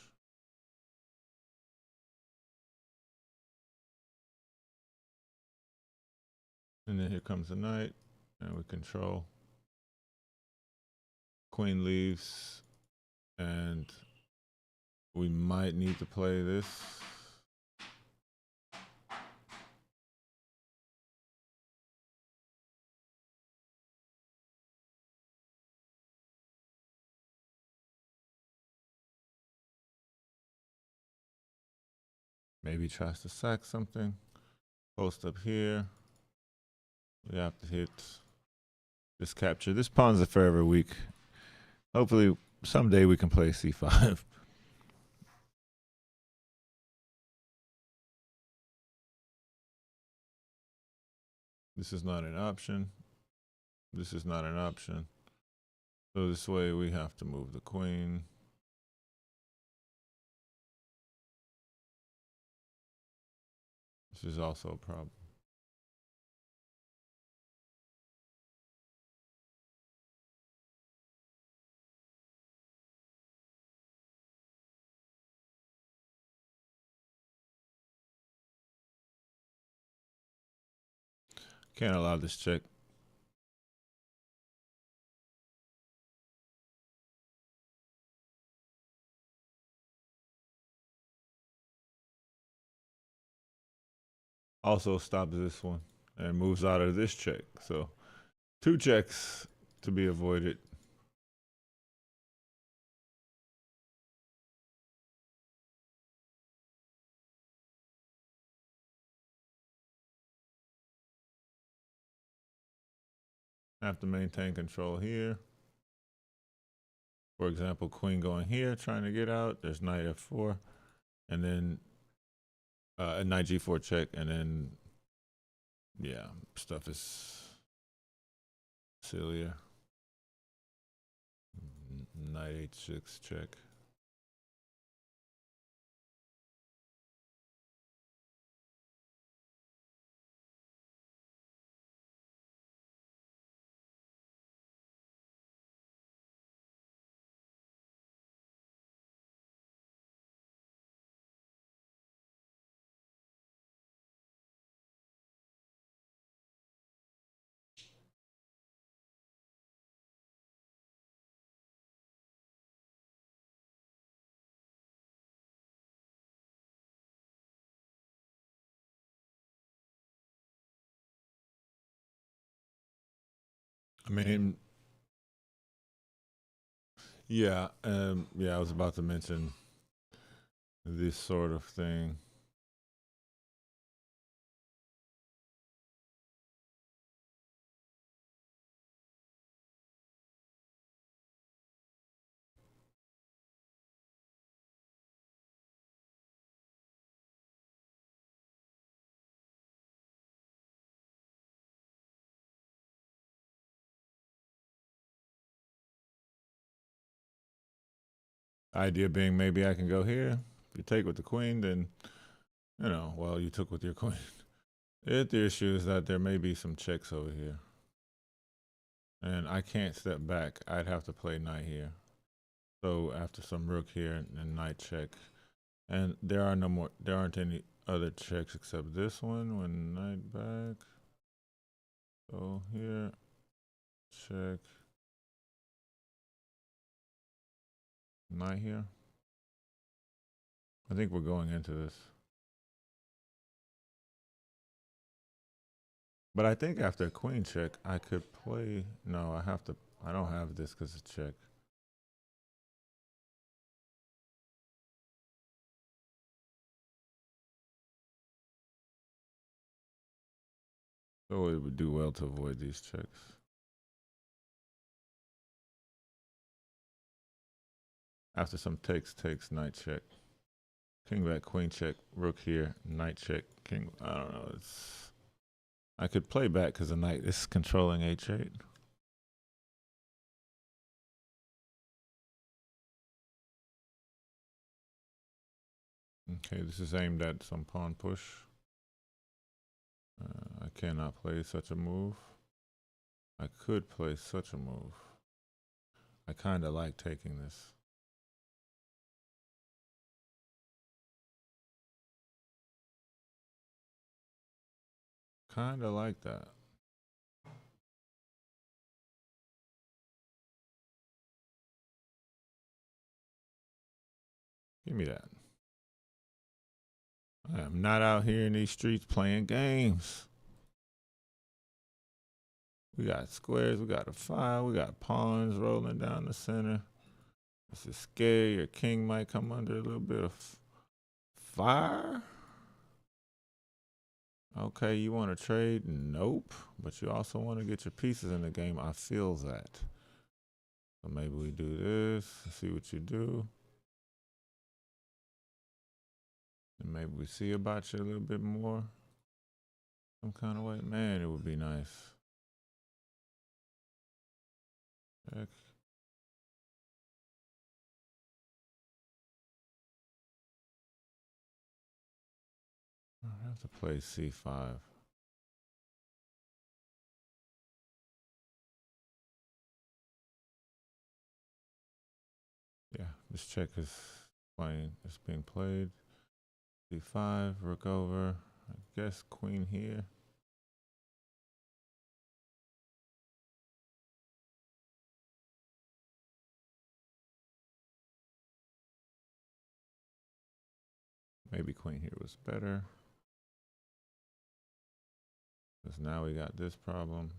And then here comes the knight, and we control. Queen leaves, and we might need to play this. Maybe tries to sack something. Post up here. We have to hit this capture. This pawn's a forever weak. Hopefully someday we can play c5. This is not an option. This is not an option. So this way we have to move the queen. This is also a problem. Can't allow this check. Also stops this one and moves out of this check. So 2 checks to be avoided. Have to maintain control here. For example, queen going here, trying to get out. There's knight f4, and then a knight g4 check, and then yeah, stuff is sillier. Knight h6 check. I mean, yeah, I was about to mention this sort of thing. Idea being maybe I can go here. If you take with the queen, then, you know, well, you took with your queen. The issue is that there may be some checks over here. And I can't step back. I'd have to play knight here. So after some rook here and knight check. And there aren't any other checks except this one when knight back. So here, check. Knight here. I think we're going into this. But I think after a queen check, I could play. No, I don't have this because it's check. So it would do well to avoid these checks. After some takes, knight check. King back, queen check, rook here, knight check, king. I don't know. I could play back because the knight is controlling h8. Okay, this is aimed at some pawn push. I cannot play such a move. I could play such a move. I kind of like taking this. Kind of like that. Give me that. I am not out here in these streets playing games. We got squares, we got a file, we got pawns rolling down the center. This is scary. Your king might come under a little bit of fire. Okay, you want to trade? Nope. But you also want to get your pieces in the game. I feel that. So maybe we do this, see what you do. And maybe we see about you a little bit more. Some kind of way. Man, it would be nice. Check. I have to play C5. Yeah, this check is playing. It's being played. C5, rook over. I guess queen here. Maybe queen here was better. Because now we got this problem.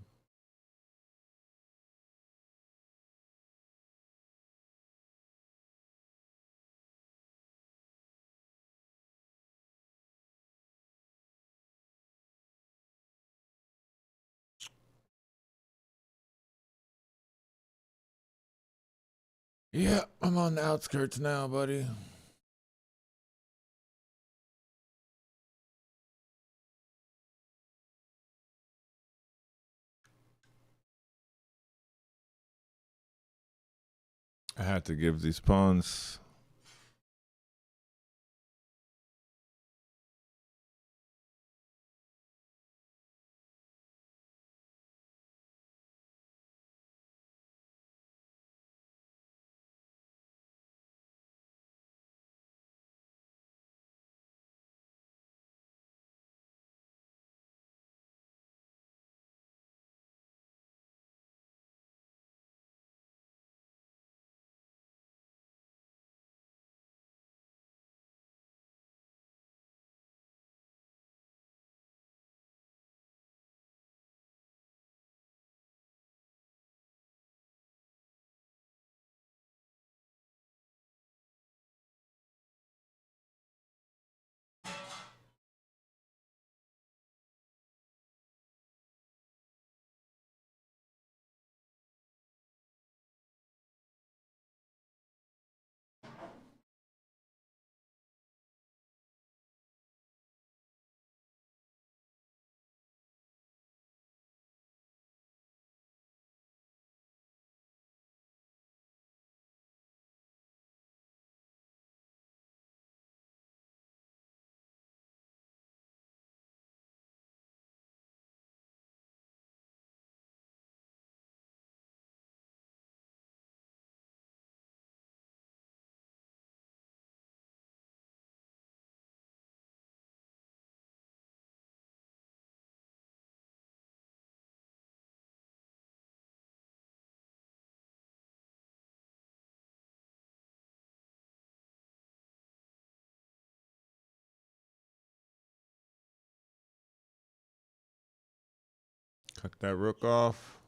Yeah, I'm on the outskirts now, buddy. I had to give these pawns. Cut that rook off.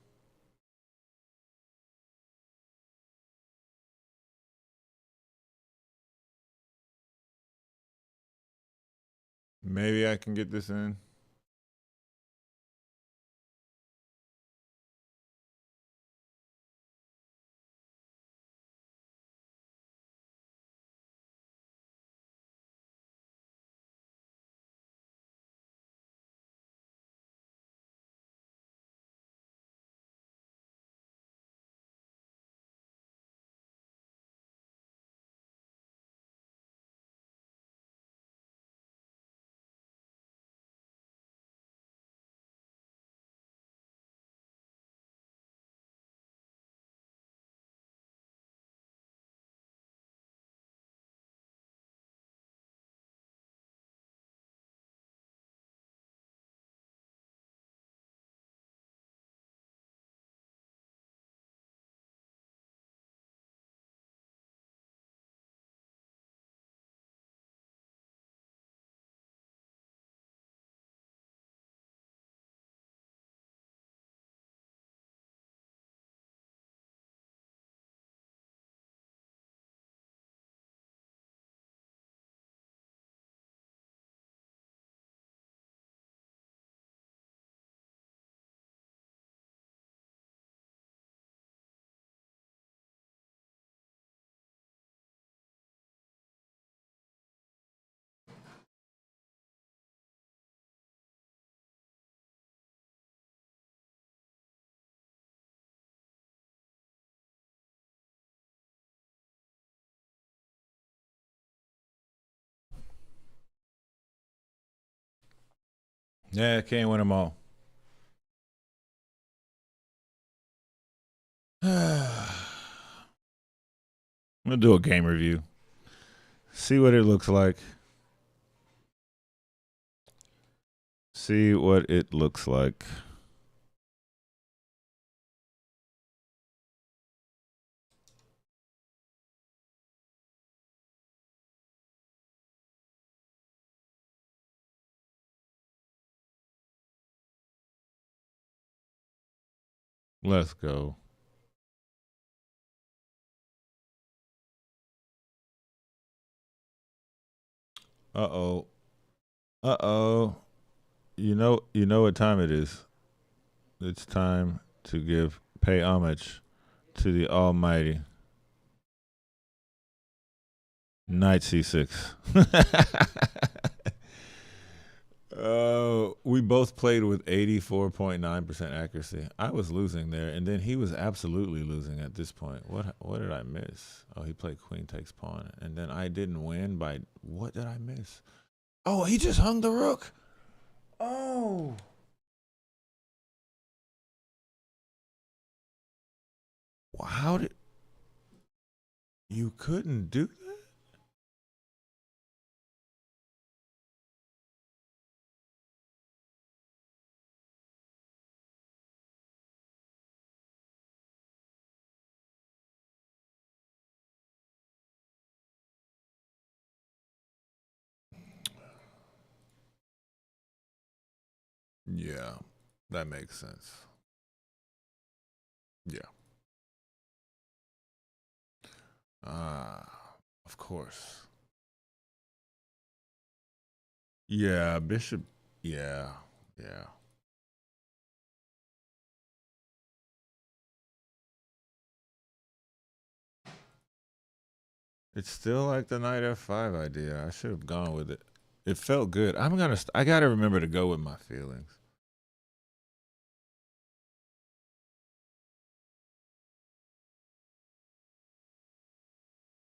Maybe I can get this in. Yeah, can't win them all. We'll do a game review. See what it looks like. See what it looks like. Let's go. Uh-oh. Uh-oh. You know what time it is. It's time to pay homage to the almighty Knight C6. We both played with 84.9% accuracy. I was losing there, and then he was absolutely losing at this point. What did I miss? Oh, he played queen takes pawn, and then I didn't win by what did I miss? Oh, he just hung the rook. Oh. How did you couldn't do that? Yeah, that makes sense. Yeah. Of course. Yeah, bishop. Yeah, yeah. It's still like the knight f5 idea. I should have gone with it. It felt good. I gotta remember to go with my feelings.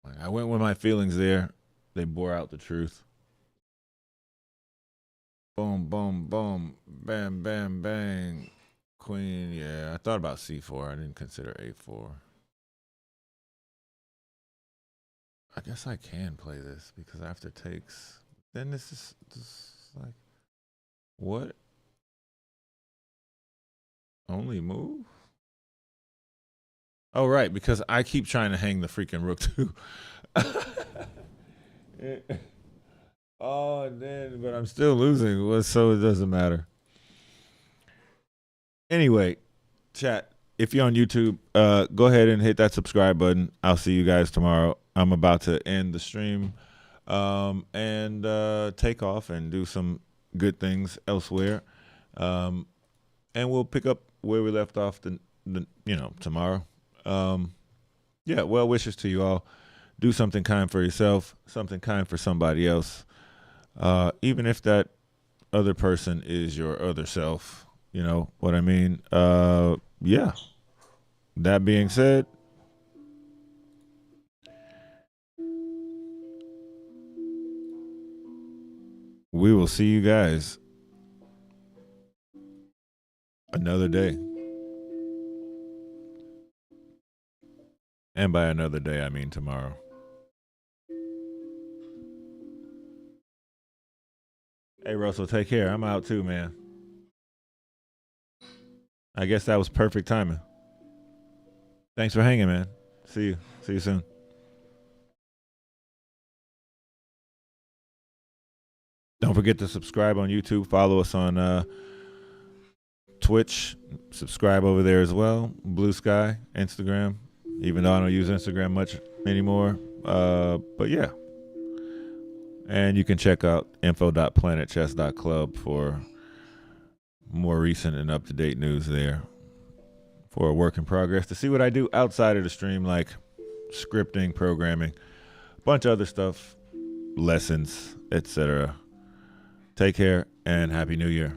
Like, I went with my feelings there. They bore out the truth. Boom, boom, boom, bam, bam, bang. Queen. Yeah, I thought about c4. I didn't consider a4. I guess I can play this because after takes, then this is like what? Only move? Oh right, because I keep trying to hang the freaking rook too. Oh, and then but I'm still losing, so it doesn't matter. Anyway, chat. If you're on YouTube, go ahead and hit that subscribe button. I'll see you guys tomorrow. I'm about to end the stream and take off and do some good things elsewhere. And we'll pick up where we left off tomorrow. Yeah, well wishes to you all. Do something kind for yourself, something kind for somebody else. Even if that other person is your other self, you know what I mean? Yeah. That being said, we will see you guys another day. And by another day, I mean tomorrow. Hey, Russell, take care. I'm out too, man. I guess that was perfect timing. Thanks for hanging, man. See you. See you soon. Don't forget to subscribe on YouTube. Follow us on Twitch. Subscribe over there as well. Blue Sky, Instagram. Even though I don't use Instagram much anymore. But yeah. And you can check out info.planetchess.club for more recent and up-to-date news there. For a work in progress. To see what I do outside of the stream, like scripting, programming, a bunch of other stuff, lessons, etc. Take care and Happy New Year.